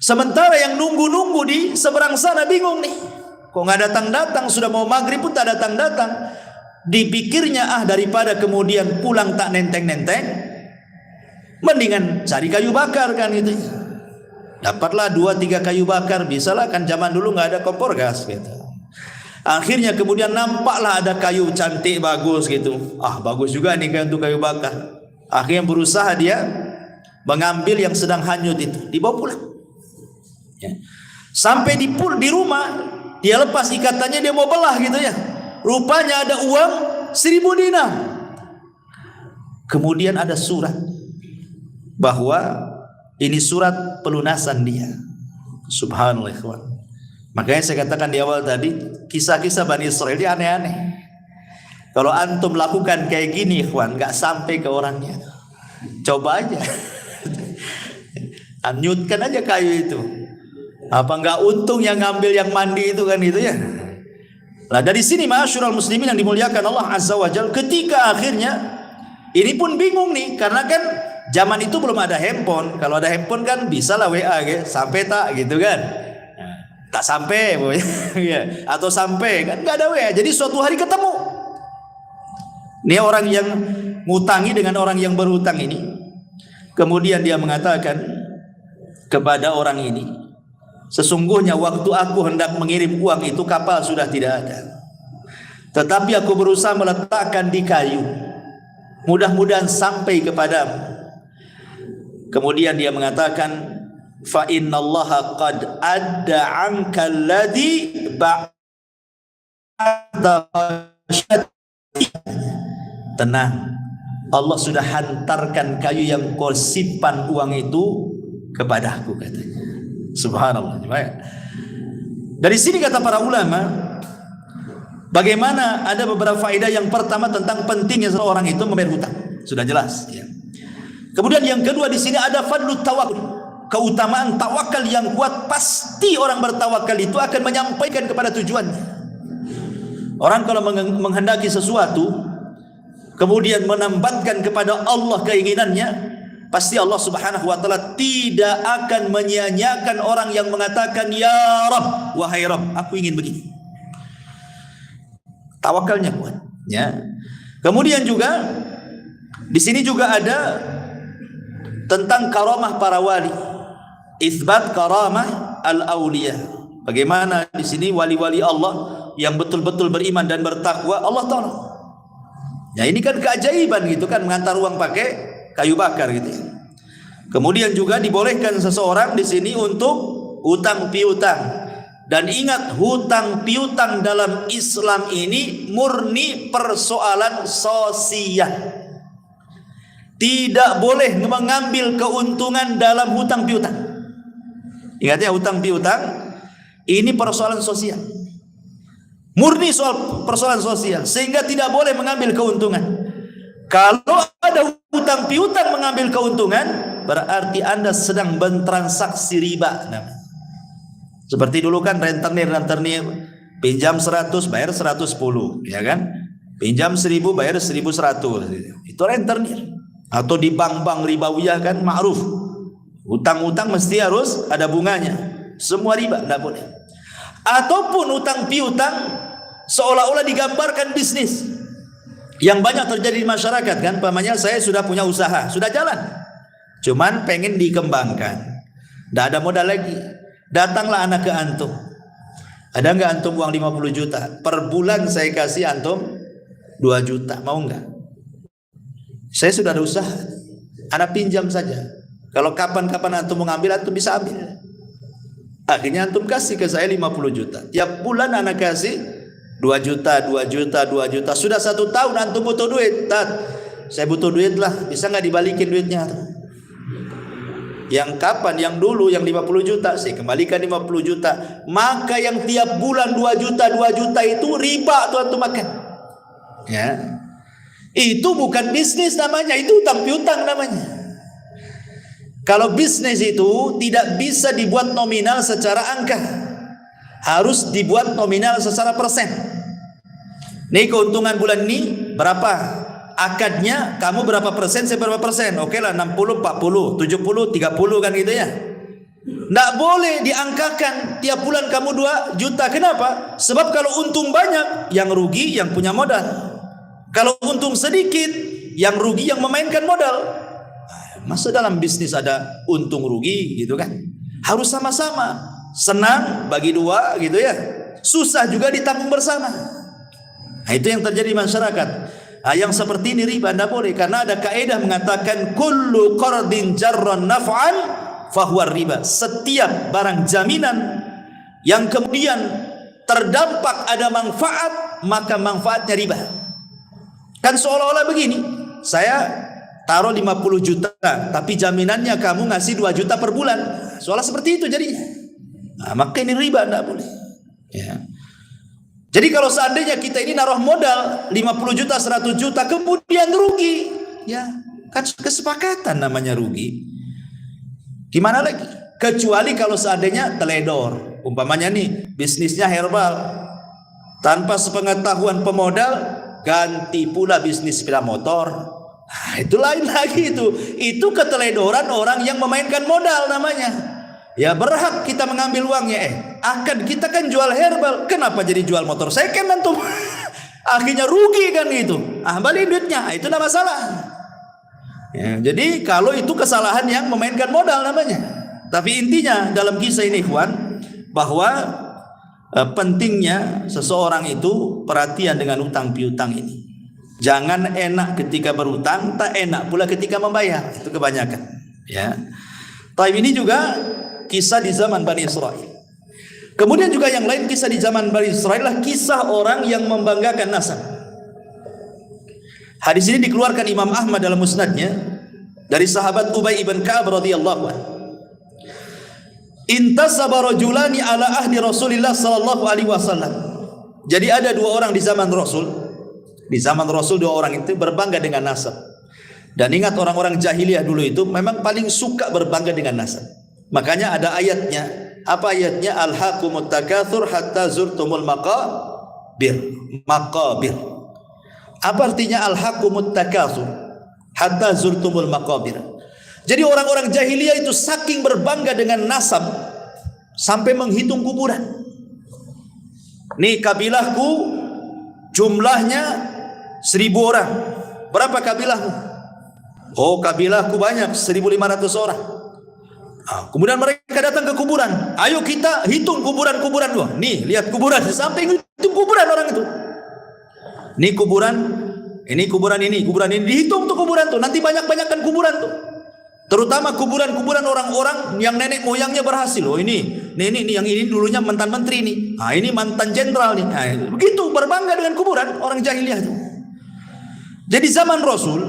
Sementara yang nunggu-nunggu di seberang sana bingung nih. Kok nggak datang-datang, sudah mau maghrib pun tak datang-datang. Dipikirnya daripada kemudian pulang tak nenteng-nenteng, mendingan cari kayu bakar kan gitu. Dapatlah 2-3 kayu bakar, bisalah kan zaman dulu nggak ada kompor gas gitu. Akhirnya kemudian nampaklah ada kayu cantik bagus gitu. Bagus juga nih kayu untuk kayu bakar. Akhirnya berusaha dia mengambil yang sedang hanyut itu, dibawa pulang. Ya. Sampai di rumah, dia lepas ikatannya, dia mau belah gitu ya. Rupanya ada uang 1000 dinar. Kemudian ada surat bahwa ini surat pelunasan dia. Subhanallah ikhwan. Makanya saya katakan di awal tadi, kisah-kisah Bani Israil ini aneh-aneh. Kalau antum lakukan kayak gini ikhwan, gak sampai ke orangnya. Coba aja. Anyutkan aja kayu itu. Apa gak untung yang ngambil yang mandi itu kan itu ya. Nah dari sini ma'asyiral muslimin yang dimuliakan Allah Azza wa Jalla, ketika akhirnya ini pun bingung nih, karena kan zaman itu belum ada handphone. Kalau ada handphone kan bisa lah WA gitu. Sampai tak gitu kan. Tak sampai ya. Atau sampai kan gak ada WA. Jadi suatu hari ketemu. Ini orang yang ngutangi dengan orang yang berhutang ini. Kemudian dia mengatakan kepada orang ini, sesungguhnya waktu aku hendak mengirim uang itu kapal sudah tidak ada. Tetapi aku berusaha meletakkan di kayu. Mudah-mudahan sampai kepadamu. Kemudian dia mengatakan, fa inna Allah qad adda anka alladhi tenang, Allah sudah hantarkan kayu yang kau simpan uang itu kepadaku, katanya. Subhanallah. Dari sini kata para ulama, bagaimana ada beberapa faedah. Yang pertama tentang pentingnya seorang itu membayar hutang, sudah jelas ya. Kemudian yang kedua di sini ada fadlut tawakul, keutamaan tawakal yang kuat. Pasti orang bertawakal itu akan menyampaikan kepada tujuannya. Orang kalau menghendaki sesuatu kemudian menambatkan kepada Allah keinginannya, pasti Allah Subhanahu wa taala tidak akan menyia-nyiakan orang yang mengatakan, ya Rabb, wahai Rabb, aku ingin begini. Tawakalnya kuat, ya. Kemudian juga di sini juga ada tentang karamah para wali, isbat karamah al-auliya. Bagaimana di sini wali-wali Allah yang betul-betul beriman dan bertakwa Allah tolong. Ya, ini kan keajaiban gitu kan, mengantar uang pakai kayu bakar gitu. Kemudian juga dibolehkan seseorang di sini untuk hutang piutang. Dan ingat, hutang piutang dalam Islam ini murni persoalan sosial. Tidak boleh mengambil keuntungan dalam hutang piutang. Ingat ya, hutang piutang ini persoalan sosial. Murni soal persoalan sosial, sehingga tidak boleh mengambil keuntungan. Kalau ada hutang piutang mengambil keuntungan, berarti Anda sedang bertransaksi riba. Seperti dulu kan rentenir, pinjam 100 bayar 110, ya kan? Pinjam 1000 bayar 1100. Itu rentenir. Atau di bank-bank ribawiyah kan ma'ruf. Hutang-hutang mesti harus ada bunganya. Semua riba tidak boleh. Ataupun hutang piutang seolah-olah digambarkan bisnis. Yang banyak terjadi di masyarakat kan, pamannya saya sudah punya usaha, sudah jalan, cuman pengen dikembangkan, tidak ada modal lagi. Datanglah anak ke antum, ada nggak antum uang 50 juta per bulan, saya kasih antum 2 juta, mau nggak? Saya sudah ada usaha, anak pinjam saja, kalau kapan-kapan antum mau ngambil, antum bisa ambil. Akhirnya antum kasih ke saya 50 juta, tiap bulan anak kasih 2 juta, 2 juta, 2 juta. Sudah 1 tahun antum butuh duit. Saya butuh duit lah, bisa nggak dibalikin duitnya? Yang kapan? Yang dulu yang 50 juta saya kembalikan 50 juta. Maka yang tiap bulan 2 juta, 2 juta itu riba tuh antum makan. Ya. Itu bukan bisnis namanya, itu hutang piutang namanya. Kalau bisnis itu tidak bisa dibuat nominal secara angka, harus dibuat nominal secara persen. Nih keuntungan bulan ini berapa? Akadnya kamu berapa persen, saya berapa persen? Oke lah 60, 40, 70, 30 kan gitu ya. Nggak boleh diangkakan tiap bulan kamu 2 juta. Kenapa? Sebab kalau untung banyak, yang rugi yang punya modal. Kalau untung sedikit, yang rugi yang memainkan modal. Masa dalam bisnis ada untung rugi gitu kan? Harus sama-sama. Senang bagi 2 gitu ya, susah juga ditanggung bersama. Nah, itu yang terjadi di masyarakat. Nah, yang seperti ini riba tidak boleh, karena ada kaidah mengatakan kullu qardin jarran naf'an fahuwa riba. Setiap barang jaminan yang kemudian terdampak ada manfaat, maka manfaatnya riba. Kan seolah-olah begini, saya taruh 50 juta tapi jaminannya kamu ngasih 2 juta per bulan. Seolah seperti itu jadinya. Nah, maka ini riba, tidak boleh ya. Jadi kalau seandainya kita ini naruh modal 50 juta, 100 juta kemudian rugi, ya kan kesepakatan namanya rugi. Gimana lagi? Kecuali kalau seandainya teledor, umpamanya nih bisnisnya herbal, tanpa sepengetahuan pemodal ganti pula bisnis sepeda motor. Nah, itu lain lagi itu. Itu keteledoran orang yang memainkan modal namanya. Ya berhak kita mengambil uangnya. Akan kita kan jual herbal, kenapa jadi jual motor second antum? Akhirnya rugi kan itu. Balik duitnya, itu tidak masalah. Ya, jadi kalau itu kesalahan yang memainkan modal namanya. Tapi intinya dalam kisah ini ikhwan, bahwa pentingnya seseorang itu perhatian dengan utang piutang ini. Jangan enak ketika berutang, tak enak pula ketika membayar. Itu kebanyakan. Ya. Tapi ini juga kisah di zaman Bani Israel. Kemudian juga yang lain kisah di zaman Bani Israil adalah kisah orang yang membanggakan nasab. Hadis ini dikeluarkan Imam Ahmad dalam musnadnya dari sahabat Ubay ibn Ka'ab radhiyallahu anhu. Intasaba rajulani ala ahdi Rasulillah sallallahu alaihi wasallam. Jadi ada dua orang di zaman Rasul. Di zaman Rasul dua orang itu berbangga dengan nasab. Dan ingat orang-orang jahiliyah dulu itu memang paling suka berbangga dengan nasab. Makanya ada ayatnya. Apa ayatnya? Alhaqumut takatsur hatta zurtumul maqabir. Maqabir. Apa artinya alhaqumut takatsur hatta zurtumul maqabir? Jadi orang-orang jahiliyah itu saking berbangga dengan nasab sampai menghitung kuburan. Nih kabilahku jumlahnya 1.000 orang. Berapa kabilahmu? Oh, kabilahku banyak, 1.500 orang. Kemudian mereka datang ke kuburan. Ayo kita hitung kuburan-kuburan dua. Nih, lihat kuburan. Sampai hitung kuburan orang itu. Nih kuburan, ini kuburan ini, kuburan ini. Dihitung tuh kuburan tuh. Nanti banyak-banyakan kuburan tuh. Terutama kuburan-kuburan orang-orang yang nenek moyangnya berhasil. Oh ini yang ini dulunya mantan menteri nih. Nah, ini mantan jenderal nih. Nah, begitu berbangga dengan kuburan orang jahiliyah itu. Jadi zaman Rasul,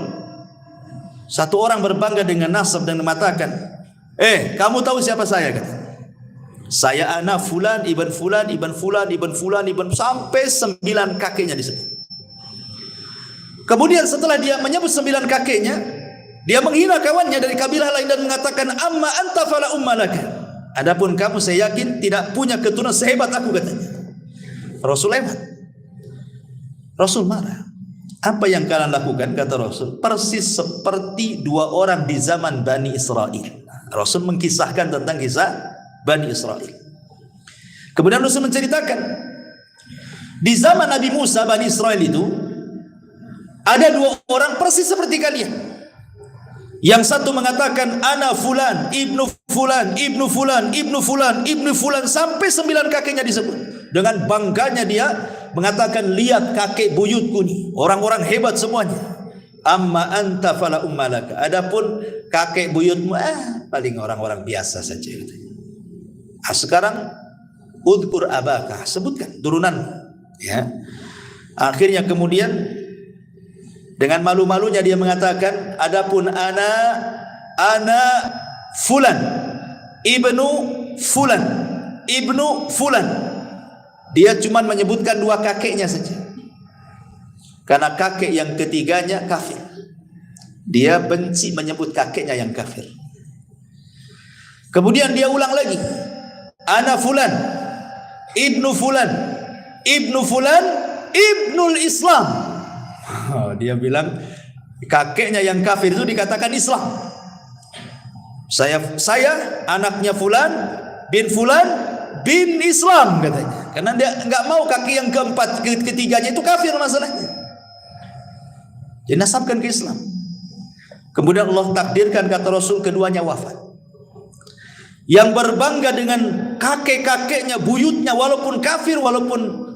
satu orang berbangga dengan nasab dan mengatakan, kamu tahu siapa saya? Kata. Saya anak fulan, ibn fulan, ibn fulan, ibn fulan, ibn sampai 9 kakeknya disebut. Kemudian setelah dia menyebut 9 kakeknya, dia menghina kawannya dari kabilah lain dan mengatakan, amma anta fala ummalaka. Adapun kamu saya yakin tidak punya keturunan sehebat aku, katanya. Rasul hebat. Rasul marah. Apa yang kalian lakukan, kata Rasul, persis seperti dua orang di zaman Bani Israil. Rasul mengkisahkan tentang kisah Bani Israil. Kemudian Rasul menceritakan di zaman Nabi Musa, Bani Israil itu ada dua orang persis seperti kalian. Yang satu mengatakan ana fulan, ibnu fulan, ibnu fulan, ibnu fulan, ibnu fulan sampai 9 kakeknya disebut. Dengan bangganya dia mengatakan, lihat kakek buyutku nih, orang-orang hebat semuanya. Amma anta fala ummalaka. Adapun kakek buyutmu paling orang-orang biasa saja gitu. Sekarang udkur abaka, sebutkan turunan, ya. Akhirnya kemudian dengan malu-malunya dia mengatakan, adapun ana fulan, ibnu fulan, ibnu fulan. Dia cuma menyebutkan 2 kakeknya saja. Karena kakek yang ketiganya kafir. Dia benci menyebut kakeknya yang kafir. Kemudian dia ulang lagi, ana fulan, ibnu fulan, ibnu fulan, ibnul Islam. Dia bilang kakeknya yang kafir itu dikatakan Islam. Saya anaknya fulan bin fulan bin Islam, katanya. Karena dia enggak mau kaki yang keempat, ketiganya itu kafir masalahnya. Dia nasabkan ke Islam. Kemudian Allah takdirkan, kata Rasul, keduanya wafat. Yang berbangga dengan kakek-kakeknya, buyutnya, walaupun kafir, walaupun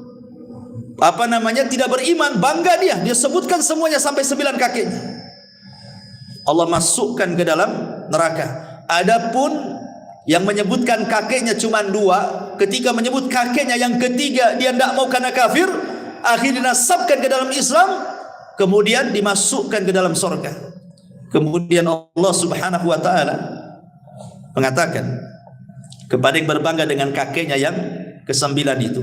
tidak beriman, bangga dia sebutkan semuanya sampai 9 kakeknya. Allah masukkan ke dalam neraka. Adapun yang menyebutkan kakeknya cuma 2, ketika menyebut kakeknya yang ketiga dia tidak mau karena kafir, akhirnya dinasabkan ke dalam Islam, kemudian dimasukkan ke dalam surga. Kemudian Allah Subhanahu wa taala mengatakan kepada yang berbangga dengan kakeknya yang ke-9 itu,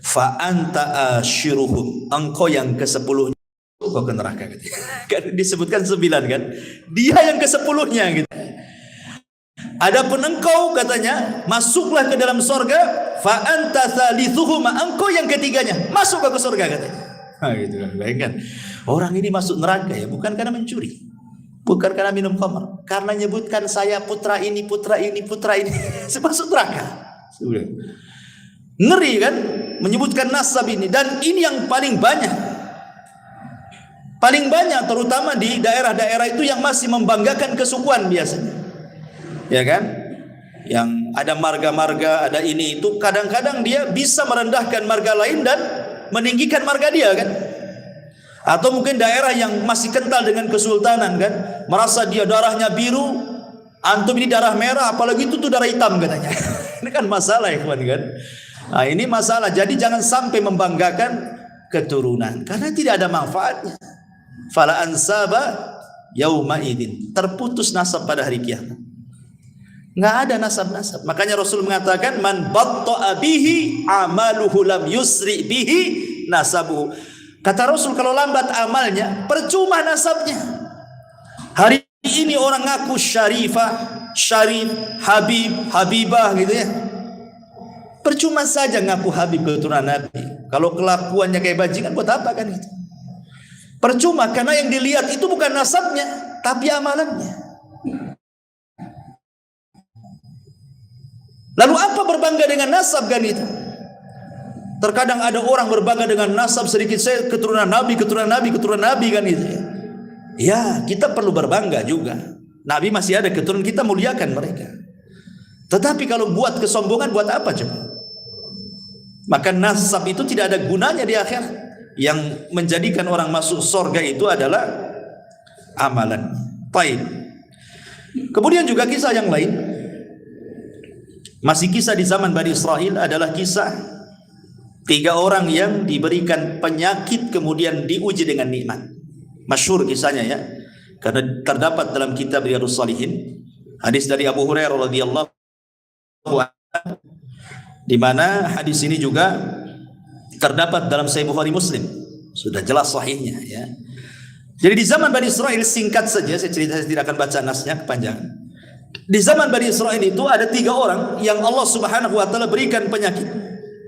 fa anta ashiruhum, engkau yang ke-10, kau ke neraka, gitu. Kan disebutkan 9 kan, dia yang ke-10-nya gitu. Adapun engkau, katanya, masuklah ke dalam surga, fa anta thalithuhum, engkau yang ketiganya, masuk ke surga, katanya. Gitu kan, bayangkan orang ini masuk neraka ya bukan karena mencuri, bukan karena minum khamr, karena nyebutkan saya putra ini, putra ini, putra ini, masuk neraka. Ngeri kan, menyebutkan nasab ini. Dan ini yang paling banyak terutama di daerah-daerah itu yang masih membanggakan kesukuan biasanya, ya kan, yang ada marga-marga, ada ini itu, kadang-kadang dia bisa merendahkan marga lain dan meninggikan marga dia kan. Atau mungkin daerah yang masih kental dengan kesultanan kan, merasa dia darahnya biru, antum ini darah merah, apalagi itu tuh darah hitam katanya. Ini kan masalah ya kawan kan. Nah, ini masalah. Jadi jangan sampai membanggakan keturunan karena tidak ada manfaatnya. Fala ansaba yauma idin, terputus nasab pada hari kiamat. Nggak ada nasab-nasab. Makanya Rasul mengatakan man batta'a bihi amaluhu lam yusri bihi nasabuhu. Kata Rasul kalau lambat amalnya percuma nasabnya. Hari ini orang ngaku syarifah, syarif, habib, habibah gitu ya. Percuma saja ngaku habib keturunan Nabi. Kalau kelakuannya kayak bajingan buat apa kan itu? Percuma karena yang dilihat itu bukan nasabnya, tapi amalannya. Lalu apa berbangga dengan nasab kan itu? Terkadang ada orang berbangga dengan nasab sedikit saya keturunan Nabi, keturunan Nabi, keturunan Nabi kan itu ya. Ya, kita perlu berbangga juga. Nabi masih ada keturunan, kita muliakan mereka. Tetapi kalau buat kesombongan buat apa coba? Maka nasab itu tidak ada gunanya di akhirat. Yang menjadikan orang masuk surga itu adalah amalan. Baik. Kemudian juga kisah yang lain. Masih kisah di zaman Bani Israel adalah kisah 3 orang yang diberikan penyakit kemudian diuji dengan nikmat. Masyhur kisahnya ya. Karena terdapat dalam kitab Riyadhus Shalihin hadis dari Abu Hurairah radhiyallahu anhu, di mana hadis ini juga terdapat dalam Sahih Bukhari Muslim, sudah jelas sahihnya ya. Jadi di zaman Bani Israel, singkat saja saya cerita, saya tidak akan baca nasnya kepanjangan. Di zaman Bani Israel itu ada 3 orang yang Allah Subhanahu wa taala berikan penyakit.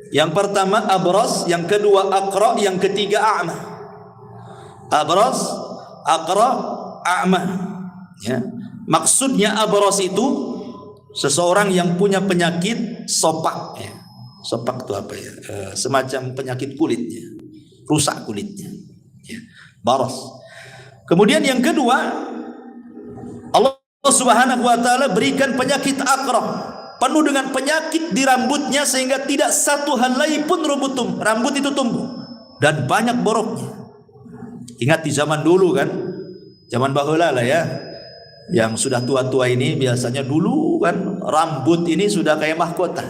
Yang pertama abras, yang kedua aqra, yang ketiga a'ma. Abras, aqra, a'ma ya. Maksudnya abras itu seseorang yang punya penyakit sopak ya. Sopak itu apa ya? Semacam penyakit kulitnya, rusak kulitnya ya. Baras. Kemudian yang kedua Allah Subhanahu wa taala berikan penyakit aqra, penuh dengan penyakit di rambutnya sehingga tidak satu helai pun rambut itu tumbuh dan banyak boroknya. Ingat di zaman dulu kan, zaman baheula lah ya. Yang sudah tua-tua ini biasanya dulu kan rambut ini sudah kayak mahkota.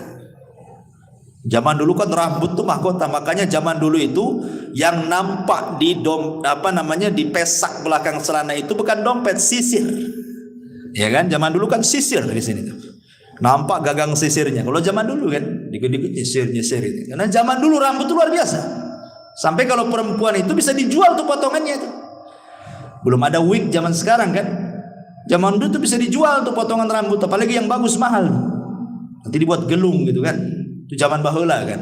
Zaman dulu kan rambut tuh mahkota, makanya zaman dulu itu yang nampak di di pesak belakang celana itu bukan dompet, sisir. Ya kan, zaman dulu kan sisir di sini tuh. Nampak gagang sisirnya. Kalau zaman dulu kan dikit-dikit nyisir itu. Karena zaman dulu rambut itu luar biasa. Sampai kalau perempuan itu bisa dijual tuh potongannya itu. Belum ada wig zaman sekarang kan. Zaman dulu tuh bisa dijual tuh potongan rambut, apalagi yang bagus mahal. Nanti dibuat gelung gitu kan. Itu zaman baheula kan.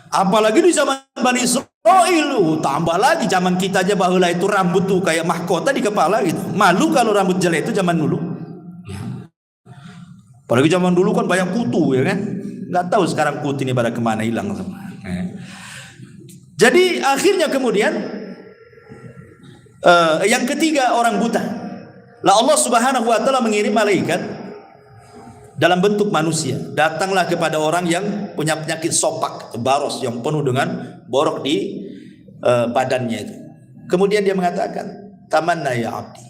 Apalagi di zaman Bani Israil, tambah lagi zaman kita aja baheula itu rambut tuh kayak mahkota di kepala gitu. Malu kalau rambut jelek itu zaman dulu. Apalagi zaman dulu kan banyak kutu ya kan. Nggak tahu sekarang kutu ini pada kemana hilang semua. Jadi akhirnya kemudian yang ketiga orang buta. Lah Allah Subhanahu wa taala mengirim malaikat dalam bentuk manusia. Datanglah kepada orang yang punya penyakit sopak, baros yang penuh dengan borok di badannya itu. Kemudian dia mengatakan, "Tamanna ya abdi."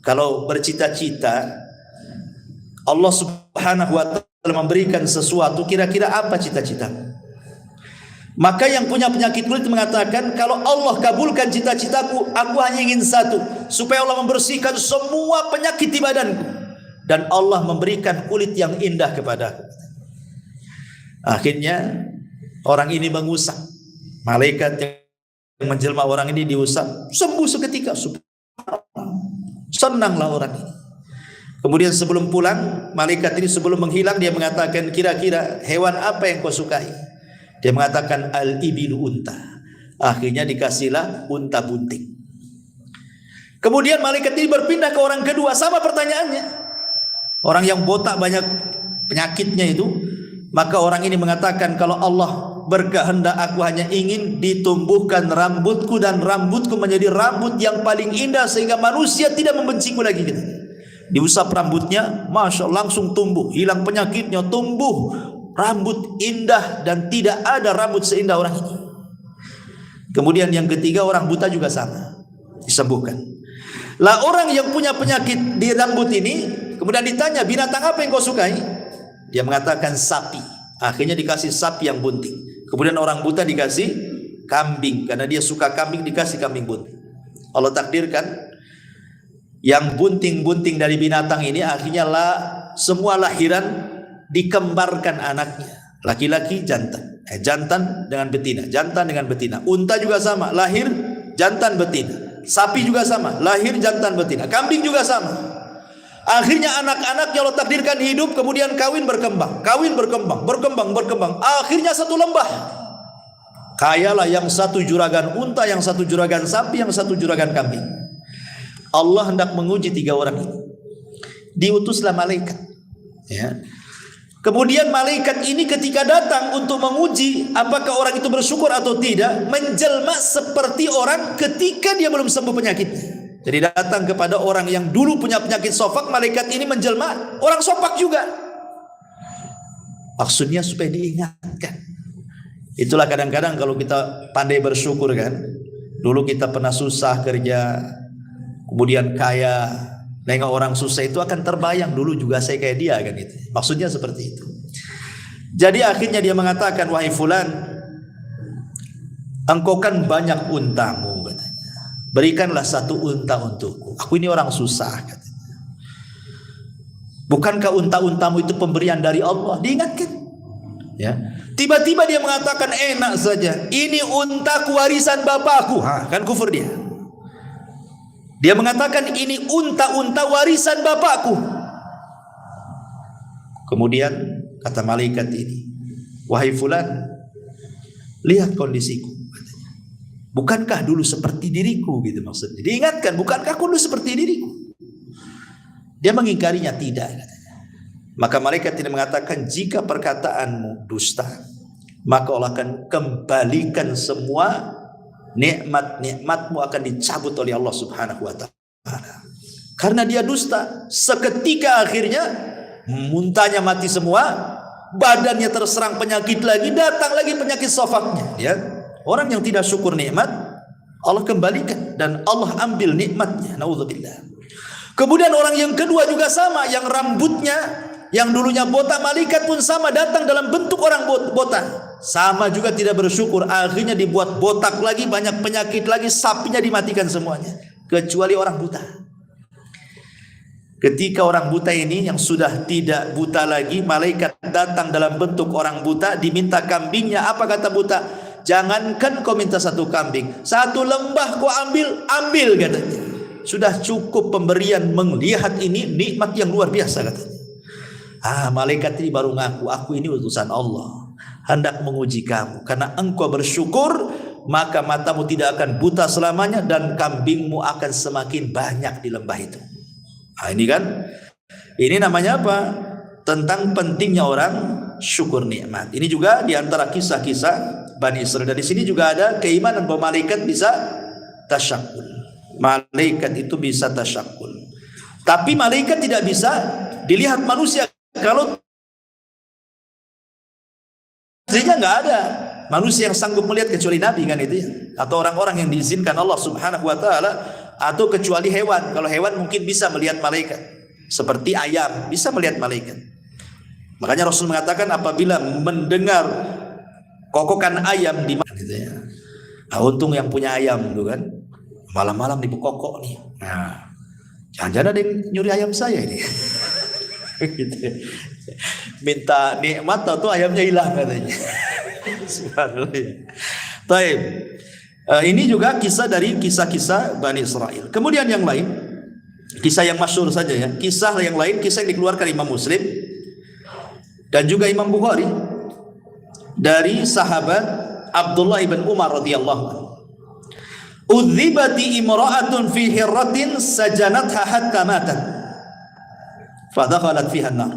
Kalau bercita-cita Allah Subhanahu wa taala memberikan sesuatu, kira-kira apa cita-cita? Maka yang punya penyakit kulit mengatakan, kalau Allah kabulkan cita-citaku, aku hanya ingin satu, supaya Allah membersihkan semua penyakit di badanku dan Allah memberikan kulit yang indah kepadaku. Akhirnya orang ini mengusap, malaikat yang menjelma orang ini diusap, sembuh seketika. Senanglah orang ini. Kemudian sebelum pulang, malaikat ini sebelum menghilang dia mengatakan, kira-kira hewan apa yang kau sukai? Dia mengatakan al-ibilu unta. Akhirnya dikasihlah unta bunting. Kemudian malaikat ini berpindah ke orang kedua, sama pertanyaannya. Orang yang botak banyak penyakitnya itu, maka orang ini mengatakan, kalau Allah berkehendak aku hanya ingin ditumbuhkan rambutku dan rambutku menjadi rambut yang paling indah sehingga manusia tidak membenciku lagi gitu. Diusap rambutnya, masya Allah langsung tumbuh, hilang penyakitnya, tumbuh rambut indah dan tidak ada rambut seindah orang ini. Kemudian yang ketiga orang buta juga sama, disembuhkan. Lah orang yang punya penyakit di rambut ini kemudian ditanya, binatang apa yang kau sukai? Dia mengatakan sapi. Akhirnya dikasih sapi yang bunting. Kemudian orang buta dikasih kambing, karena dia suka kambing, dikasih kambing bunting. Allah takdirkan yang bunting-bunting dari binatang ini akhirnya semua lahiran dikembarkan anaknya. Laki-laki jantan, jantan dengan betina, jantan dengan betina. Unta juga sama, lahir jantan betina. Sapi juga sama, lahir jantan betina. Kambing juga sama. Akhirnya anak-anaknya Allah takdirkan hidup, kemudian kawin berkembang, berkembang. Akhirnya satu lembah. Kayalah yang satu juragan unta, yang satu juragan sapi, yang satu juragan kambing. Allah hendak menguji 3 orang ini. Diutuslah malaikat. Ya. Kemudian malaikat ini ketika datang untuk menguji apakah orang itu bersyukur atau tidak, menjelma seperti orang ketika dia belum sembuh penyakitnya. Jadi datang kepada orang yang dulu punya penyakit sofak, malaikat ini menjelma orang sofak juga. Maksudnya supaya diingatkan. Itulah kadang-kadang kalau kita pandai bersyukur kan. Dulu kita pernah susah kerja, kemudian kaya, nengok orang susah itu akan terbayang dulu juga saya kayak dia kan itu. Maksudnya seperti itu. Jadi akhirnya dia mengatakan, wahai fulan, engkau kan banyak untamu katanya. Berikanlah 1 unta untukku. Aku ini orang susah katanya. Bukankah unta-untamu itu pemberian dari Allah? Diingatkan. Ya. Tiba-tiba dia mengatakan enak saja. Ini untaku warisan bapakku. Kan kufur dia. Dia mengatakan ini unta-unta warisan bapakku. Kemudian kata malaikat ini, wahai fulan, lihat kondisiku. Bukankah dulu seperti diriku gitu maksudnya. Diingatkan, bukankah aku dulu seperti diriku? Dia mengingkarinya, tidak katanya. Maka malaikat ini mengatakan, jika perkataanmu dusta, maka Allah akan kembalikan semua nikmat-nikmatmu akan dicabut oleh Allah Subhanahu wa taala. Karena dia dusta, seketika akhirnya muntahnya mati semua, badannya terserang penyakit lagi, datang lagi penyakit sofaknya. Ya. Orang yang tidak syukur nikmat, Allah kembalikan dan Allah ambil nikmatnya. Nauzubillah. Kemudian orang yang kedua juga sama, yang rambutnya yang dulunya botak, malaikat pun sama datang dalam bentuk orang botak. Sama juga tidak bersyukur, akhirnya dibuat botak lagi, banyak penyakit lagi, sapinya dimatikan semuanya, kecuali orang buta. Ketika orang buta ini yang sudah tidak buta lagi, malaikat datang dalam bentuk orang buta, diminta kambingnya. Apa kata buta? Jangankan kau minta 1 kambing, 1 lembah kau ambil katanya. Sudah cukup pemberian, melihat ini nikmat yang luar biasa katanya. Malaikat ini baru ngaku, aku ini utusan Allah, hendak menguji kamu. Karena engkau bersyukur, maka matamu tidak akan buta selamanya dan kambingmu akan semakin banyak di lembah itu. Ini kan, ini namanya apa? Tentang pentingnya orang syukur nikmat. Ini juga diantara kisah-kisah Bani Israel. Dan di sini juga ada keimanan bahwa malaikat bisa tasyakul. Malaikat itu bisa tasyakul. Tapi malaikat tidak bisa dilihat manusia. Kalau aslinya nggak ada manusia yang sanggup melihat kecuali Nabi kan itu ya. Atau orang-orang yang diizinkan Allah Subhanahu wa taala, atau kecuali hewan. Kalau hewan mungkin bisa melihat malaikat. Seperti ayam bisa melihat malaikat. Makanya Rasul mengatakan apabila mendengar kokokan ayam di mana gitu ya. Untung yang punya ayam itu kan. Malam-malam dibekokok nih. Jangan-jangan ada yang nyuri ayam saya ini. Gitu. Minta nikmat atau ayamnya hilang katanya. Subhanallah. Baik. Ini juga kisah dari kisah-kisah Bani Israel. Kemudian yang lain, kisah yang masyhur saja ya. Kisah yang lain, kisah yang dikeluarkan Imam Muslim dan juga Imam Bukhari dari sahabat Abdullah ibn Umar radhiyallahu anhu. Udzibati imra'atun fi hirratin sajanatha hatta matat. Fadakhalat fiha an-nar.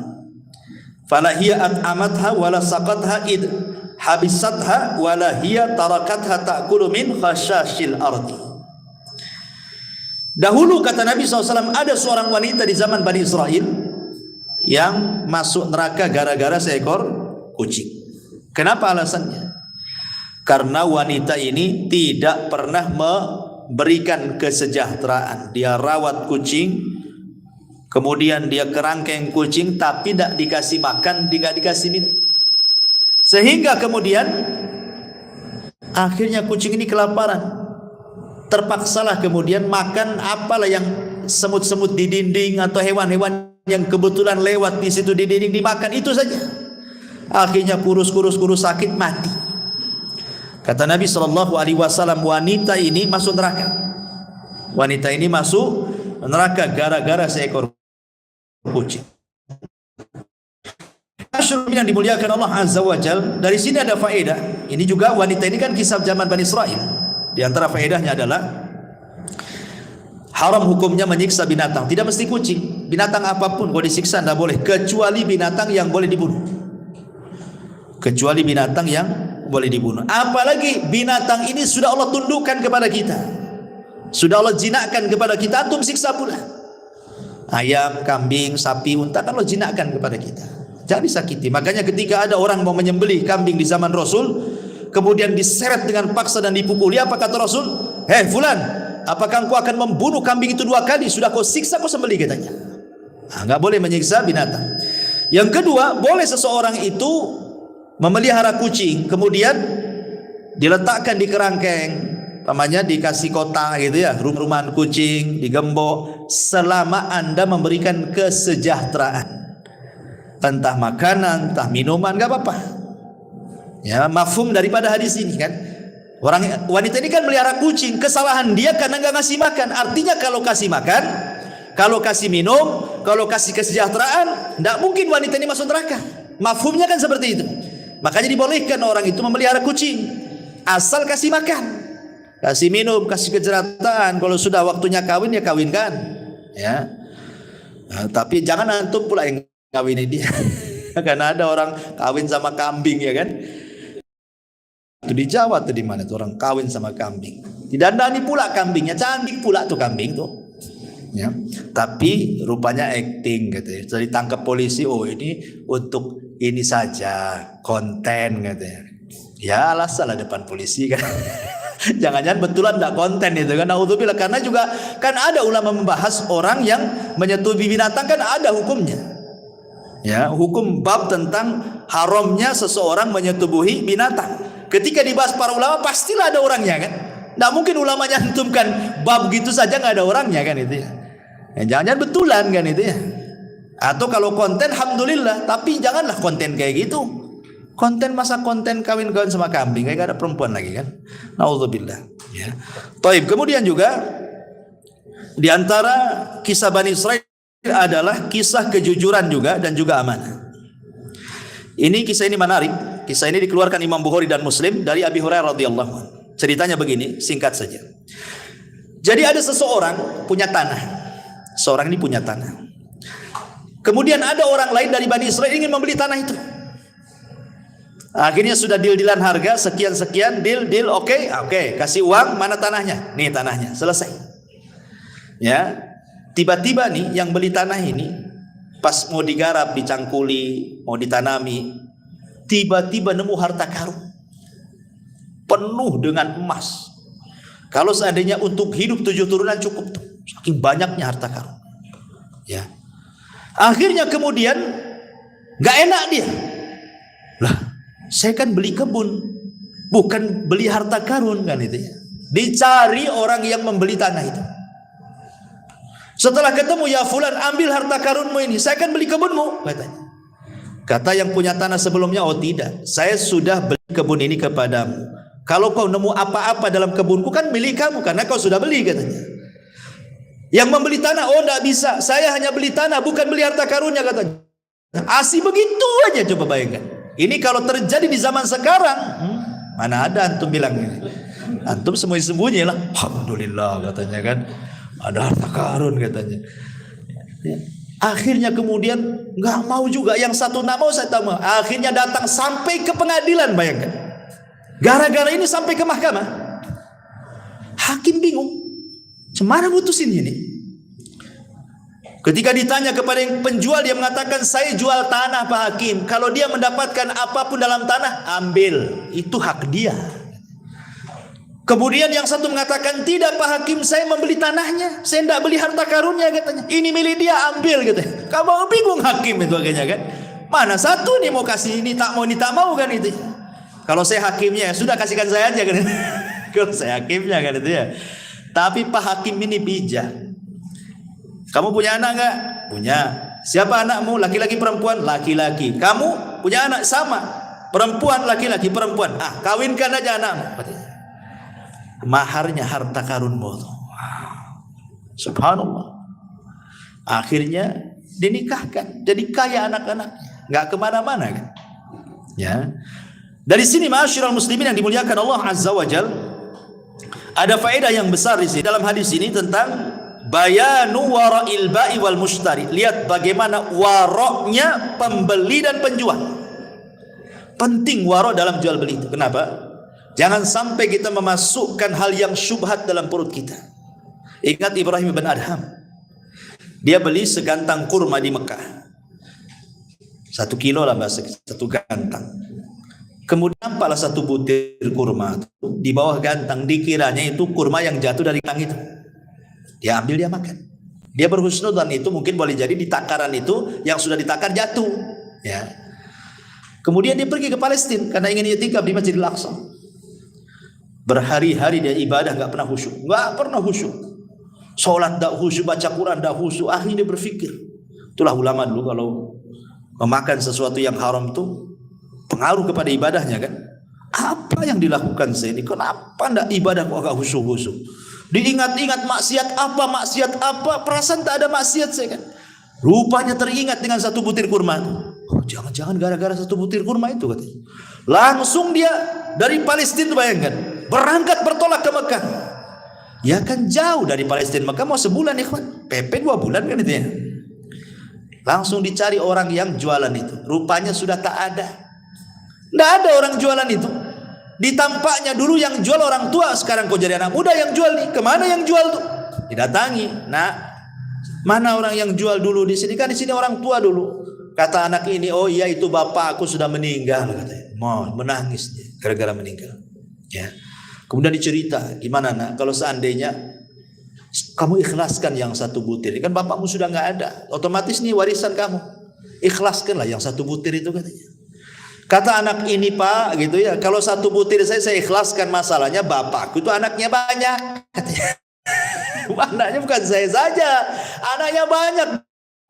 Fala hiya at'amatha wala saqatha id habisatha wala hiya tarakatha ta'kulu min khashashil ardi. Dahulu kata Nabi SAW, ada seorang wanita di zaman Bani Israel yang masuk neraka gara-gara seekor kucing. Kenapa alasannya? Karena wanita ini tidak pernah memberikan kesejahteraan. Dia rawat kucing, kemudian dia kerangkeng kucing tapi tidak dikasih makan, tidak dikasih minum, sehingga kemudian akhirnya kucing ini kelaparan. Terpaksalah kemudian makan apalah yang semut-semut di dinding atau hewan-hewan yang kebetulan lewat di situ di dinding, dimakan itu saja. Akhirnya kurus sakit, mati. Kata Nabi SAW, wanita ini masuk neraka. Wanita ini masuk neraka gara-gara seekor kucing. Yang dimuliakan Allah Azza wa Jal, dari sini ada faedah. Ini juga wanita ini kan kisah zaman Bani Israel. Di antara faedahnya adalah haram hukumnya menyiksa binatang. Tidak mesti kucing, binatang apapun boleh disiksa, tidak boleh, kecuali binatang yang boleh dibunuh. Kecuali binatang yang boleh dibunuh. Apalagi binatang ini sudah Allah tundukkan kepada kita, sudah Allah jinakkan kepada kita, antum siksa pula. Ayam, kambing, sapi, unta kan Allah jinakkan kepada kita, jangan disakiti. Makanya ketika ada orang mau menyembelih kambing di zaman Rasul, kemudian diseret dengan paksa dan dipukuli, apa kata Rasul? Hei fulan, apakah engkau akan membunuh kambing itu 2 kali? Sudah kau siksa, kau sembelih, katanya. Enggak boleh menyiksa binatang. Yang kedua, boleh seseorang itu memelihara kucing, kemudian diletakkan di kerangkeng, namanya dikasih kotak gitu ya, rumahan kucing, digembok, selama Anda memberikan kesejahteraan, entah makanan, entah minuman, enggak apa-apa. Ya, mafhum daripada hadis ini kan. Wanita ini kan melihara kucing, kesalahan dia karena enggak ngasih makan. Artinya kalau kasih makan, kalau kasih minum, kalau kasih kesejahteraan, enggak mungkin wanita ini masuk neraka. Mafhumnya kan seperti itu. Makanya dibolehkan orang itu memelihara kucing, asal kasih makan, kasih minum, kasih kesejahteraan. Kalau sudah waktunya kawin, ya kawinkan, ya. Nah, tapi jangan antum pula yang kawinin dia. Karena ada orang kawin sama kambing, ya kan? Itu di Jawa tuh, di mana tuh orang kawin sama kambing, didandani pula kambingnya, cantik pula tuh kambing tuh, ya. Tapi rupanya acting gitu ya. Jadi tangkap polisi, oh ini untuk ini saja, konten katanya. Ya alasan lah depan polisi kan. Jangan-jangan betulan tidak konten itu kan. Naudzubillah. Karena juga kan ada ulama membahas orang yang menyetubi binatang, kan ada hukumnya. Ya, hukum bab tentang haramnya seseorang menyetubuhi binatang. Ketika dibahas para ulama pastilah ada orangnya kan. Tidak mungkin ulama nyantumkan bab gitu saja nggak ada orangnya kan itu ya. Jangan-jangan betulan kan itu ya. Atau kalau konten, alhamdulillah. Tapi janganlah konten kayak gitu. Konten masa konten kawin-kawin sama kambing, kayak gak ada perempuan lagi kan. Naudzubillah. Ya. Taib. Kemudian juga di antara kisah Bani Israel adalah kisah kejujuran juga dan juga amanah. Kisah ini menarik. Kisah ini dikeluarkan Imam Bukhari dan Muslim dari Abi Hurairah radhiyallahu anhu. Ceritanya begini, singkat saja. Jadi ada seseorang punya tanah. Seorang ini punya tanah. Kemudian ada orang lain dari Bani Israel ingin membeli tanah itu. Akhirnya sudah deal-dealan harga sekian-sekian, deal, oke, kasih uang, mana tanahnya? Nih tanahnya, selesai. Ya, tiba-tiba nih yang beli tanah ini pas mau digarap, dicangkuli, mau ditanami, tiba-tiba nemu harta karun penuh dengan emas. Kalau seandainya untuk hidup 7 turunan cukup tuh, saking banyaknya harta karun. Ya. Akhirnya kemudian gak enak dia. Lah, saya kan beli kebun, bukan beli harta karun kan itu ya. Dicari orang yang membeli tanah itu. Setelah ketemu, ya fulan, ambil harta karunmu ini, saya kan beli kebunmu, katanya. Kata yang punya tanah sebelumnya, oh tidak, saya sudah beli kebun ini kepadamu. Kalau kau nemu apa-apa dalam kebunku kan milik kamu, karena kau sudah beli, katanya. Yang membeli tanah, oh tidak bisa, saya hanya beli tanah, bukan beli harta karunnya, katanya. Asih begitu aja, coba bayangkan. Ini kalau terjadi di zaman sekarang, mana ada antum bilang ini. Antum sembunyi-sembunyi lah. Alhamdulillah katanya kan, ada harta karun katanya. Akhirnya kemudian nggak mau juga, yang satu nggak mau, saya tahu. Akhirnya datang sampai ke pengadilan, bayangkan. Gara-gara ini sampai ke mahkamah. Hakim bingung. Cemana putusin ini? Ketika ditanya kepada yang penjual, dia mengatakan, saya jual tanah Pak Hakim. Kalau dia mendapatkan apapun dalam tanah, ambil. Itu hak dia. Kemudian yang satu mengatakan, tidak Pak Hakim, saya membeli tanahnya, saya tidak beli harta karunnya katanya. Ini milik dia, ambil katanya. Kamu bingung Hakim itu akhirnya kan. Mana satu nih mau kasih, ini tak mau kan itu. Kalau saya hakimnya, sudah kasihkan saya aja kan. Kalau saya hakimnya kan itu ya. Tapi Pak Hakim ini bijak. Kamu punya anak enggak? Punya. Siapa anakmu? Laki-laki perempuan? Laki-laki. Kamu punya anak? Sama. Perempuan, laki-laki, perempuan. Ah, kawinkan aja anakmu. Maharnya harta karunmu. Subhanallah. Akhirnya dinikahkan, jadi kaya anak-anak, nggak kemana-mana kan? Ya. Dari sini ma'asyiral muslimin yang dimuliakan Allah Azza wa Jal, ada faedah yang besar di sini dalam hadis ini tentang bayanu wara'il ba'i wal mushtari. Lihat bagaimana waroknya pembeli dan penjual. Penting waro dalam jual beli itu. Kenapa? Jangan sampai kita memasukkan hal yang syubhat dalam perut kita. Ingat Ibrahim bin Adham. Dia beli segantang kurma di Mekah. 1 kilo lah bahasa, 1 gantang. Kemudian nampaklah 1 butir kurma di bawah gantang. Dikiranya itu kurma yang jatuh dari gantang itu. Dia ambil, dia makan. Dia berhusnudzon itu mungkin boleh jadi di takaran itu yang sudah ditakar jatuh. Ya. Kemudian dia pergi ke Palestina karena ingin i'tikaf di Masjidil Aqsa. Berhari-hari dia ibadah nggak pernah khusyuk, nggak pernah khusyuk. Sholat nggak khusyuk, baca Quran nggak khusyuk. Akhirnya dia berpikir, itulah ulama dulu kalau memakan sesuatu yang haram tuh pengaruh kepada ibadahnya kan. Apa yang dilakukan saya ini? Kenapa ndak ibadah kok agak khusyuk-khusyuk? Diingat-ingat maksiat apa, perasaan tak ada maksiat saya kan. Rupanya teringat dengan 1 butir kurma. Oh, jangan-jangan gara-gara 1 butir kurma itu katanya. Langsung dia dari Palestina, bayangkan, berangkat bertolak ke Mekah. Ya kan jauh dari Palestina Mekah, mau sebulan ya kawan. PP 2 bulan kan itu ya. Langsung dicari orang yang jualan itu. Rupanya sudah tak ada. Tidak ada orang jualan itu. Ditampaknya dulu yang jual orang tua, sekarang kok jadi anak muda yang jual nih. Kemana yang jual tuh? Didatangi. Nah, mana orang yang jual dulu di sini? Kan di sini orang tua dulu. Kata anak ini, oh iya itu bapak aku sudah meninggal katanya. Mau menangis dia gara-gara meninggal. Ya. Kemudian dicerita, gimana nak? Kalau seandainya kamu ikhlaskan yang 1 butir, kan bapakmu sudah nggak ada, otomatis nih warisan kamu. Ikhlaskanlah yang 1 butir itu katanya. Kata anak ini Pak, gitu ya. Kalau 1 butir saya ikhlaskan, masalahnya bapakku itu anaknya banyak. Katanya. Anaknya bukan saya saja, anaknya banyak,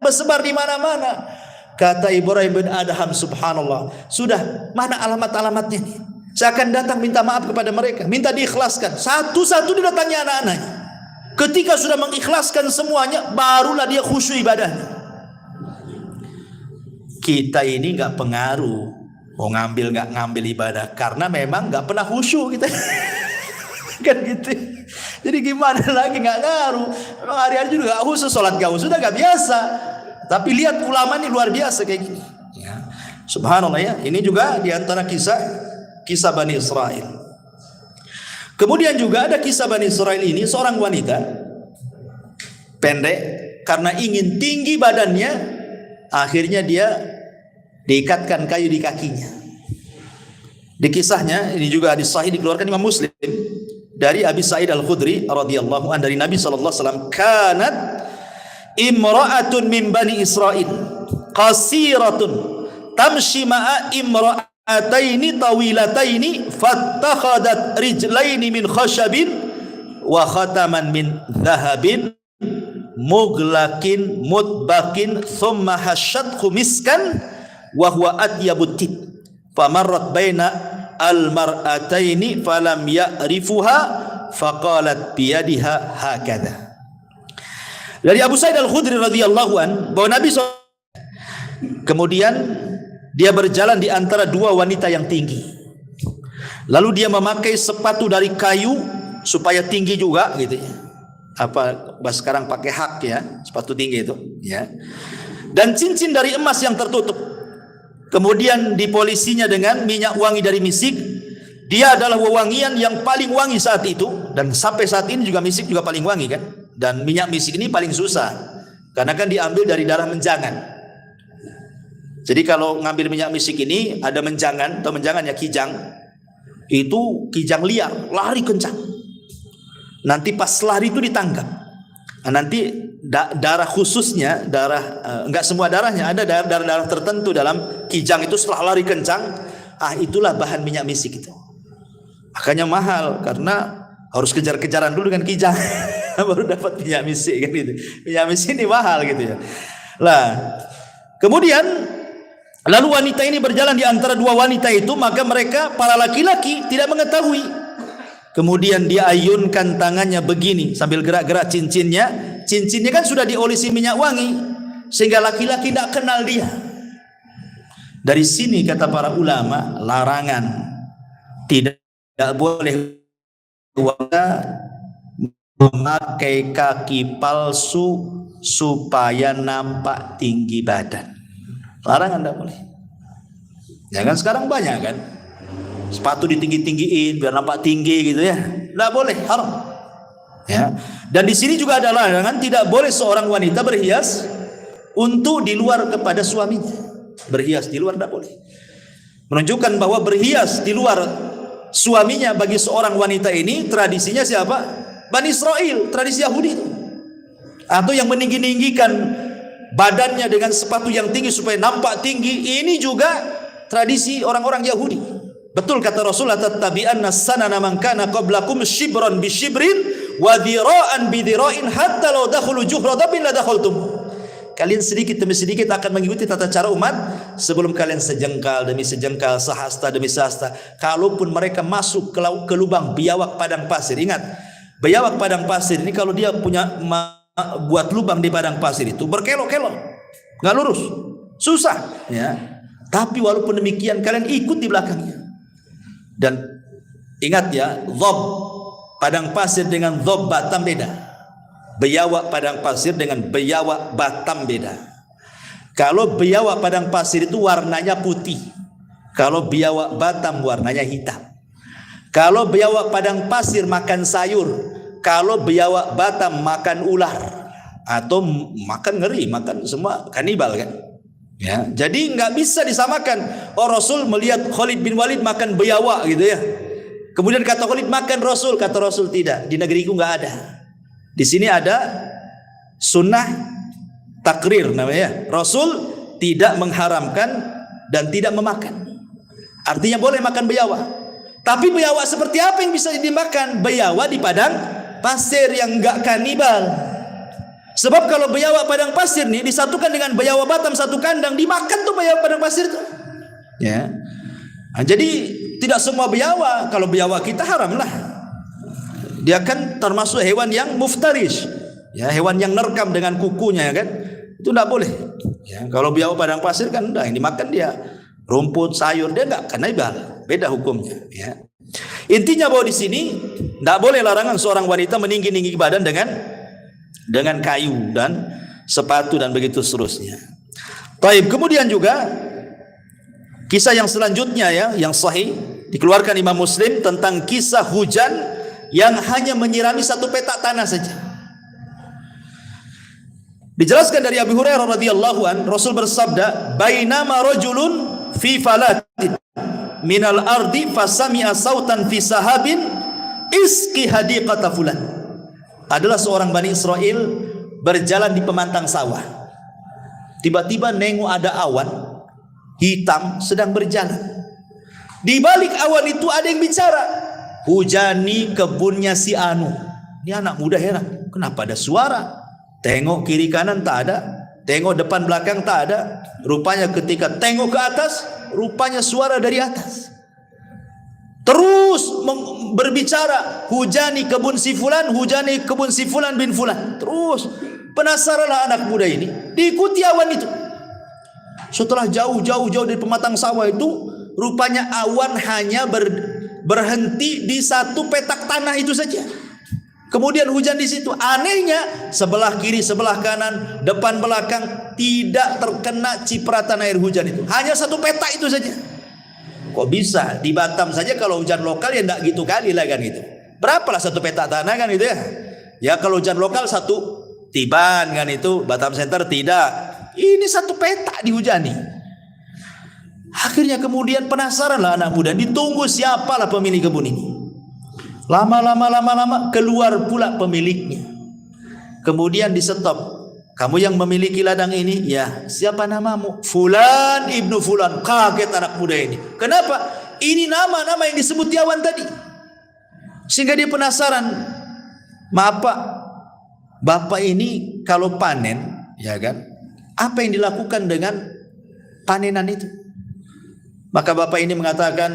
bersebar di mana-mana. Kata Ibrahim bin Adham, subhanallah, sudah mana alamat-alamatnya nih? Saya akan datang minta maaf kepada mereka, minta diikhlaskan. Satu-satu didatangi anak-anaknya. Ketika sudah mengikhlaskan semuanya, barulah dia khusyuk ibadahnya. Kita ini nggak pengaruh mau ngambil nggak ngambil ibadah, karena memang nggak pernah khusyuk kita. Kan gitu. Jadi gimana lagi, nggak ngaruh. Memang hari-hari juga nggak khusyuk, sholat nggak khusyuk, nggak biasa. Tapi lihat ulama ini luar biasa kayak gini. Ya. Subhanallah ya. Ini juga diantara kisah Bani Israel. Kemudian juga ada kisah Bani Israel ini, seorang wanita pendek, karena ingin tinggi badannya, akhirnya dia diikatkan kayu di kakinya. Di kisahnya ini juga hadis sahih dikeluarkan Imam Muslim dari Abi Sa'id Al-Khudri radhiyallahu anhu dari Nabi sallallahu alaihi wasallam, kanat imra'atun min Bani Israil qasiratun tamshi ma'a imra'ataini tawilataini fattakhadat rijlaini min khashabin wa khataman min dhahabin mughlaqin mutbaqin thumma hasyathu miskan wa huwa atyabut tib famarrat baina al-mar'ataini falam ya'rifuha faqalat biyadiha hakadha. Dari Abu Sa'id Al-Khudri radhiyallahu an, bahwa Nabi SAW kemudian dia berjalan di antara 2 wanita yang tinggi. Lalu dia memakai sepatu dari kayu supaya tinggi juga gitu ya. Apa sekarang pakai hak ya, sepatu tinggi itu ya. Dan cincin dari emas yang tertutup. Kemudian dipolisinya dengan minyak wangi dari misik. Dia adalah wewangian yang paling wangi saat itu, dan sampai saat ini juga misik juga paling wangi kan. Dan minyak misik ini paling susah karena kan diambil dari darah menjangan. Jadi kalau ngambil minyak misik ini ada menjangan, atau menjangan ya kijang. Itu kijang liar, lari kencang. nanti pas lari itu ditangkap. Nah, nanti darah khususnya, enggak semua darahnya, ada darah tertentu dalam kijang itu setelah lari kencang, itulah bahan minyak misik itu. Makanya mahal karena harus kejar-kejaran dulu dengan kijang baru dapat minyak misik kan gitu. Minyak misik ini mahal gitu ya. Lah, kemudian lalu wanita ini berjalan di antara dua wanita itu, maka mereka para laki-laki tidak mengetahui. Kemudian dia ayunkan tangannya begini sambil gerak-gerak cincinnya. Cincinnya kan sudah diolesi minyak wangi sehingga laki-laki tidak kenal dia. Dari sini kata para ulama, larangan tidak boleh wanita memakai kaki palsu supaya nampak tinggi badan. Larangan tidak boleh. Ya kan sekarang banyak kan sepatu ditinggi-tinggiin biar nampak tinggi gitu ya. Tidak boleh, haram. Ya. Dan di sini juga ada larangan tidak boleh seorang wanita berhias untuk di luar kepada suaminya. Berhias di luar tidak boleh. Menunjukkan bahwa berhias di luar suaminya bagi seorang wanita ini tradisinya siapa? Bani Israel, tradisi Yahudi itu. Atau yang meninggi-ninggikan badannya dengan sepatu yang tinggi supaya nampak tinggi, ini juga tradisi orang-orang Yahudi. Betul kata Rasulullah, tattabi'anna sanana man kana qablakum shibran bi shibrin wa dhira'an bi dhira'in hatta law dakhulu juhra dabbin la dakhaltum. Kalian sedikit demi sedikit akan mengikuti tata cara umat sebelum kalian sejengkal demi sejengkal, sehasta demi sehasta. Kalaupun mereka masuk ke lubang biawak padang pasir, ingat, biawak padang pasir ini kalau dia punya buat lubang di padang pasir itu berkelok-kelok, nggak lurus, susah ya. Tapi walaupun demikian kalian ikut di belakangnya. Dan ingat ya, dhob padang pasir dengan dhob Batam beda. Biawak padang pasir dengan biawak Batam beda. Kalau biawak padang pasir itu warnanya putih, kalau biawak Batam warnanya hitam. Kalau biawak padang pasir makan sayur, kalau biawak Batam makan ular atau makan ngeri, makan semua kanibal kan. Ya, jadi nggak bisa disamakan. Oh, Rasul melihat Khalid bin Walid makan biawak gitu ya. Kemudian kata Khalid makan Rasul, kata Rasul tidak. Di negeriku nggak ada. Di sini ada sunnah takrir namanya. Rasul tidak mengharamkan dan tidak memakan. Artinya boleh makan biawak. Tapi biawak seperti apa yang bisa dimakan? Biawak di padang pasir yang nggak kanibal. Sebab kalau biawak padang pasir nih disatukan dengan biawak Batam satu kandang, dimakan tuh biawak padang pasir tuh. Ya. Nah, jadi tidak semua biawak. Kalau biawak kita haram lah. Dia kan termasuk hewan yang muftarish. Ya, hewan yang nerkam dengan kukunya ya kan. Itu tidak boleh. Ya, kalau biawak padang pasir kan udah yang dimakan dia rumput, sayur, dia enggak kanibal. Beda hukumnya, ya. Intinya bahwa di sini tidak boleh larangan seorang wanita meninggi-ninggi badan dengan kayu dan sepatu dan begitu seterusnya. Taib. Kemudian juga kisah yang selanjutnya ya, yang sahih dikeluarkan Imam Muslim tentang kisah hujan yang hanya menyirami satu petak tanah saja. Dijelaskan dari Abu Hurairah radhiyallahu an, Rasul bersabda, "Bainama rajulun fi falatin minal ardi fasami'a sautan fi sahabin iski hadiqata fulan." Adalah seorang Bani Israel berjalan di pemantang sawah. Tiba-tiba nengok ada awan hitam sedang berjalan. Di balik awan itu ada yang bicara, "Hujani kebunnya si Anu." Ini anak muda heran, kenapa ada suara? Tengok kiri kanan tak ada, tengok depan belakang tak ada. Rupanya ketika tengok ke atas, rupanya suara dari atas. Terus berbicara, "Hujani kebun si fulan, hujani kebun si fulan bin fulan." Terus penasaranlah anak muda ini, diikuti awan itu. Setelah jauh dari pematang sawah itu, rupanya awan hanya berhenti di satu petak tanah itu saja. Kemudian hujan di situ. Anehnya, sebelah kiri, sebelah kanan, depan belakang tidak terkena cipratan air hujan itu. Hanya satu petak itu saja. Kok bisa? Di Batam saja kalau hujan lokal ya enggak gitu kali lah kan gitu. Berapalah satu petak tanah kan itu ya. Ya kalau hujan lokal satu tiban kan itu, Batam Center tidak. Ini satu petak dihujani. Akhirnya kemudian penasaranlah anak muda, ditunggu siapalah pemilik kebun ini. Lama-lama keluar pula pemiliknya. Kemudian disetop. Kamu yang memiliki ladang ini? Ya. Siapa namamu? Fulan ibnu Fulan. Kaget anak muda ini. Kenapa? Ini nama-nama yang disebut Yawan tadi. Sehingga dia penasaran. Maaf Pak, Bapak ini kalau panen, ya kan? Apa yang dilakukan dengan panenan itu? Maka Bapak ini mengatakan,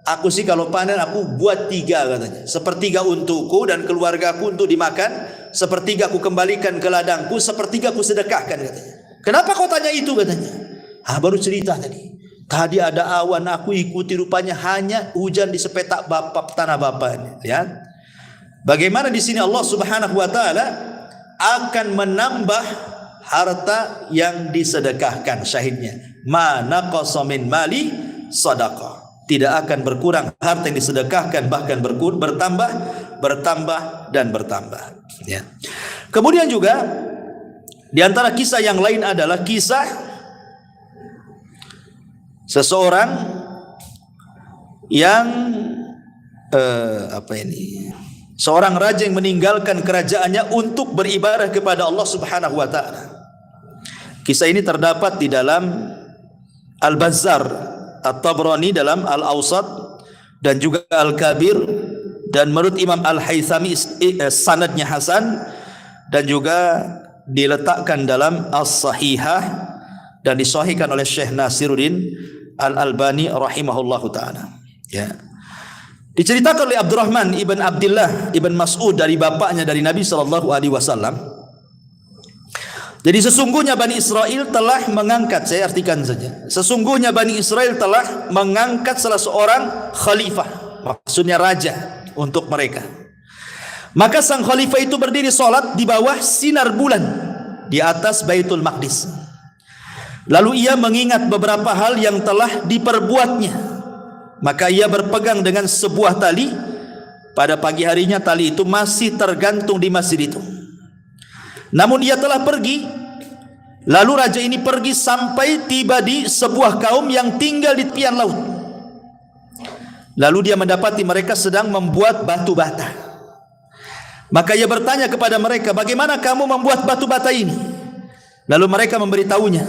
aku sih kalau panen aku buat 3 katanya. 1/3 untukku dan keluargaku untuk dimakan. 1/3 aku kembalikan ke ladangku, 1/3 aku sedekahkan katanya. Kenapa kau tanya itu katanya? Baru cerita tadi. Tadi ada awan aku ikuti, rupanya hanya hujan di sepetak tanah bapak. Lihat. Bagaimana di sini Allah Subhanahu wa taala akan menambah harta yang disedekahkan, syahidnya. Ma naqasa min mali sadaqah. Tidak akan berkurang harta yang disedekahkan, bahkan bertambah dan bertambah. Ya. Kemudian juga di antara kisah yang lain adalah kisah seseorang yang seorang raja yang meninggalkan kerajaannya untuk beribadah kepada Allah Subhanahu wa taala. Kisah ini terdapat di dalam Al-Bazzar, At-Tabrani dalam Al-Awsat dan juga Al-Kabir, dan menurut Imam Al-Haythami sanadnya hasan, dan juga diletakkan dalam As-Sahihah dan disahihkan oleh Syekh Nasiruddin Al-Albani rahimahullahu taala. Ya. Diceritakan oleh Abdurrahman ibn Abdullah ibn Mas'ud dari bapaknya dari Nabi sallallahu alaihi wasallam. Jadi sesungguhnya Bani Israel telah mengangkat, saya artikan saja. Sesungguhnya Bani Israel telah mengangkat salah seorang khalifah, maksudnya raja untuk mereka. Maka sang khalifah itu berdiri salat di bawah sinar bulan di atas Baitul Maqdis. Lalu ia mengingat beberapa hal yang telah diperbuatnya. Maka ia berpegang dengan sebuah tali. Pada pagi harinya tali itu masih tergantung di masjid itu. Namun ia telah pergi. Lalu raja ini pergi sampai tiba di sebuah kaum yang tinggal di tepian laut. Lalu dia mendapati mereka sedang membuat batu bata. Maka ia bertanya kepada mereka, bagaimana kamu membuat batu bata ini? Lalu mereka memberitahunya.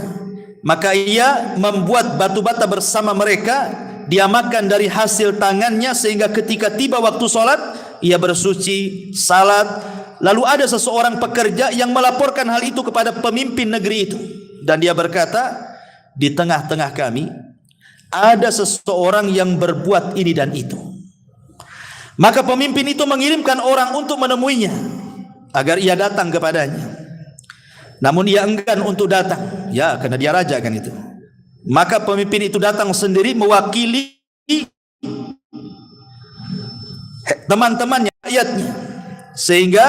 Maka ia membuat batu bata bersama mereka. Dia makan dari hasil tangannya, sehingga ketika tiba waktu sholat, ia bersuci, salat. Lalu ada seseorang pekerja yang melaporkan hal itu kepada pemimpin negeri itu. Dan dia berkata, di tengah-tengah kami ada seseorang yang berbuat ini dan itu. Maka pemimpin itu mengirimkan orang untuk menemuinya agar ia datang kepadanya. Namun ia enggan untuk datang. Ya, karena dia raja kan itu. Maka pemimpin itu datang sendiri mewakili teman-temannya, rakyatnya. Sehingga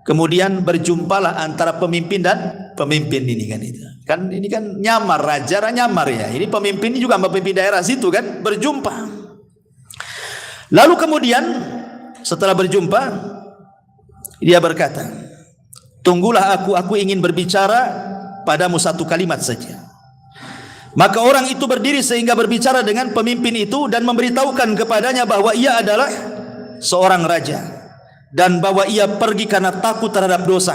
kemudian berjumpalah antara pemimpin dan pemimpin ini kan itu. Kan ini kan nyamar, raja nyamar ya. Ini pemimpin ini juga pemimpin daerah situ kan, berjumpa. Lalu kemudian setelah berjumpa dia berkata, "Tunggulah aku ingin berbicara padamu satu kalimat saja." Maka orang itu berdiri sehingga berbicara dengan pemimpin itu dan memberitahukan kepadanya bahwa ia adalah seorang raja. Dan bahwa ia pergi karena takut terhadap dosa.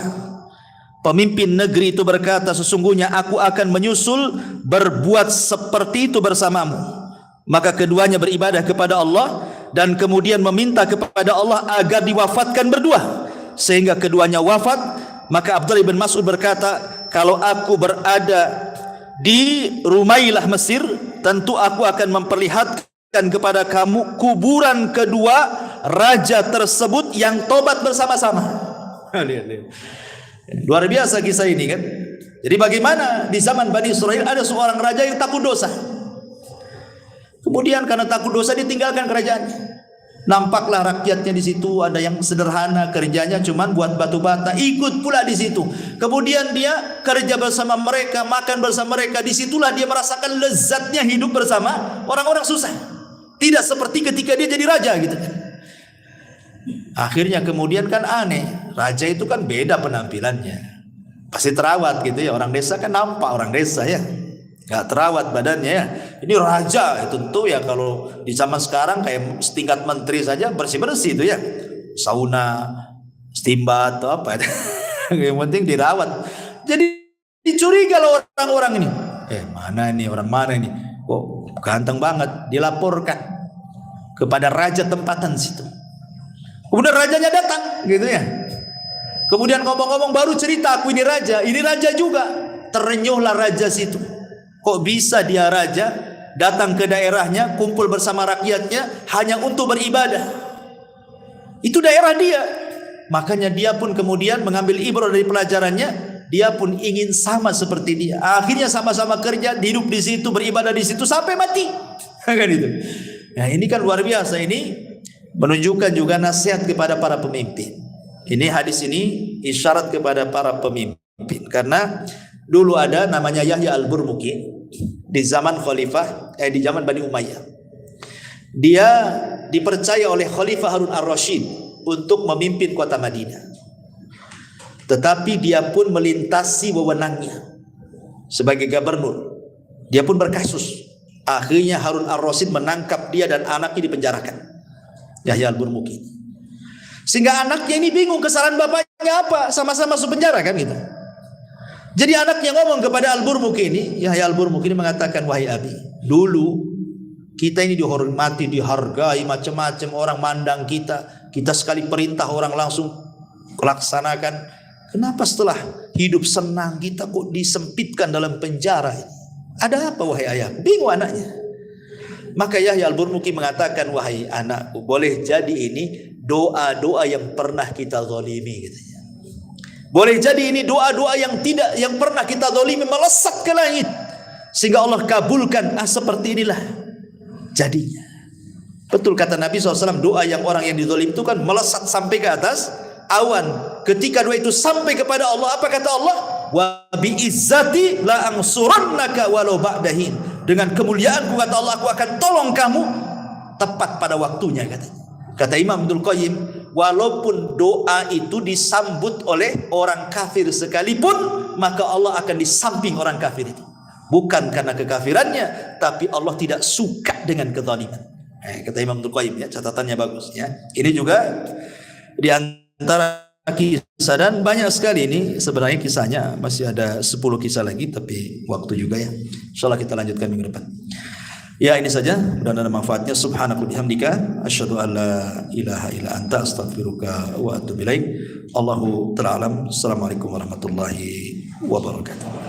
Pemimpin negeri itu berkata, sesungguhnya aku akan menyusul berbuat seperti itu bersamamu. Maka keduanya beribadah kepada Allah dan kemudian meminta kepada Allah agar diwafatkan berdua, sehingga keduanya wafat. Maka Abdullah bin Mas'ud berkata, kalau aku berada di Rumailah Mesir, tentu aku akan memperlihatkan kepada kamu kuburan kedua raja tersebut yang tobat bersama-sama. Luar biasa kisah ini kan. Jadi bagaimana di zaman Bani Israel ada seorang raja yang takut dosa. Kemudian karena takut dosa ditinggalkan kerajaannya. Nampaklah rakyatnya di situ ada yang sederhana, kerjanya cuman buat batu bata, ikut pula di situ. Kemudian dia kerja bersama mereka, makan bersama mereka. Disitulah dia merasakan lezatnya hidup bersama orang-orang susah. Tidak seperti ketika dia jadi raja gitu kan. Akhirnya kemudian kan aneh, raja itu kan beda penampilannya, pasti terawat gitu ya. Orang desa kan nampak orang desa ya, nggak terawat badannya ya. Ini raja, tentu ya kalau di zaman sekarang kayak setingkat menteri saja bersih-bersih itu ya. Sauna, steambath atau apa. Yang penting dirawat. Jadi dicuriga loh orang-orang ini. Mana ini orang mana ini? Kok ganteng banget, dilaporkan kepada raja tempatan situ. Kemudian rajanya datang gitu ya. Kemudian ngomong-ngomong baru cerita, aku ini raja juga. Terenyuhlah raja situ. Kok bisa dia raja datang ke daerahnya, kumpul bersama rakyatnya hanya untuk beribadah. Itu daerah dia. Makanya dia pun kemudian mengambil ibrah dari pelajarannya. Dia pun ingin sama seperti dia. Akhirnya sama-sama kerja, hidup di situ, beribadah di situ sampai mati. Kan itu. Nah, ini kan luar biasa. Ini menunjukkan juga nasihat kepada para pemimpin. Ini hadis ini isyarat kepada para pemimpin. Karena dulu ada namanya Yahya al-Burmuki di zaman di zaman Bani Umayyah. Dia dipercaya oleh Khalifah Harun ar-Rasyid untuk memimpin kota Madinah. Tetapi dia pun melintasi wewenangnya sebagai gubernur. Dia pun berkasus. Akhirnya Harun ar-Rasyid menangkap dia dan anaknya dipenjarakan. Yahya al-Burmuki. Sehingga anaknya ini bingung kesalahan bapaknya apa, sama-sama masuk penjara kan gitu. Jadi anaknya ngomong kepada al-Burmuki ini, Yahya al-Burmuki ini mengatakan, wahai abi, dulu kita ini dihormati, dihargai, macam-macam orang mandang kita sekali perintah orang langsung laksanakan. Kenapa setelah hidup senang kita kok disempitkan dalam penjara ini? Ada apa wahai ayah? Bingung anaknya. Maka Yahya al-Burmuki mengatakan, wahai anakku, boleh jadi ini doa-doa yang pernah kita zalimi katanya. Boleh jadi ini doa-doa yang pernah kita zalimi melesat ke langit sehingga Allah kabulkan. Seperti inilah jadinya. Betul kata Nabi SAW, doa yang orang yang dizalim itu kan melesat sampai ke atas awan. Ketika doa itu sampai kepada Allah, apa kata Allah? Wa bi izzati la ansurannaka walau ba'dahin. Dengan kemuliaanku kata Allah, aku akan tolong kamu tepat pada waktunya katanya. Kata Imam Ibnul Qayyim, walaupun doa itu disambut oleh orang kafir sekalipun, maka Allah akan di samping orang kafir itu. Bukan karena kekafirannya, tapi Allah tidak suka dengan kezaliman. Kata Imam Ibnul Qayyim ya, catatannya bagus ya. Ini juga di antara kisah, dan banyak sekali ini sebenarnya kisahnya, masih ada 10 kisah lagi tapi waktu juga ya. Insyaallah kita lanjutkan minggu depan. Ya, ini saja, mudah-mudahan ada manfaatnya. Subhanaka bihamdika asyhadu an la ilaha illa anta astaghfiruka wa atubu ilaik. Allahu ta'ala alam. Assalamualaikum warahmatullahi wabarakatuh.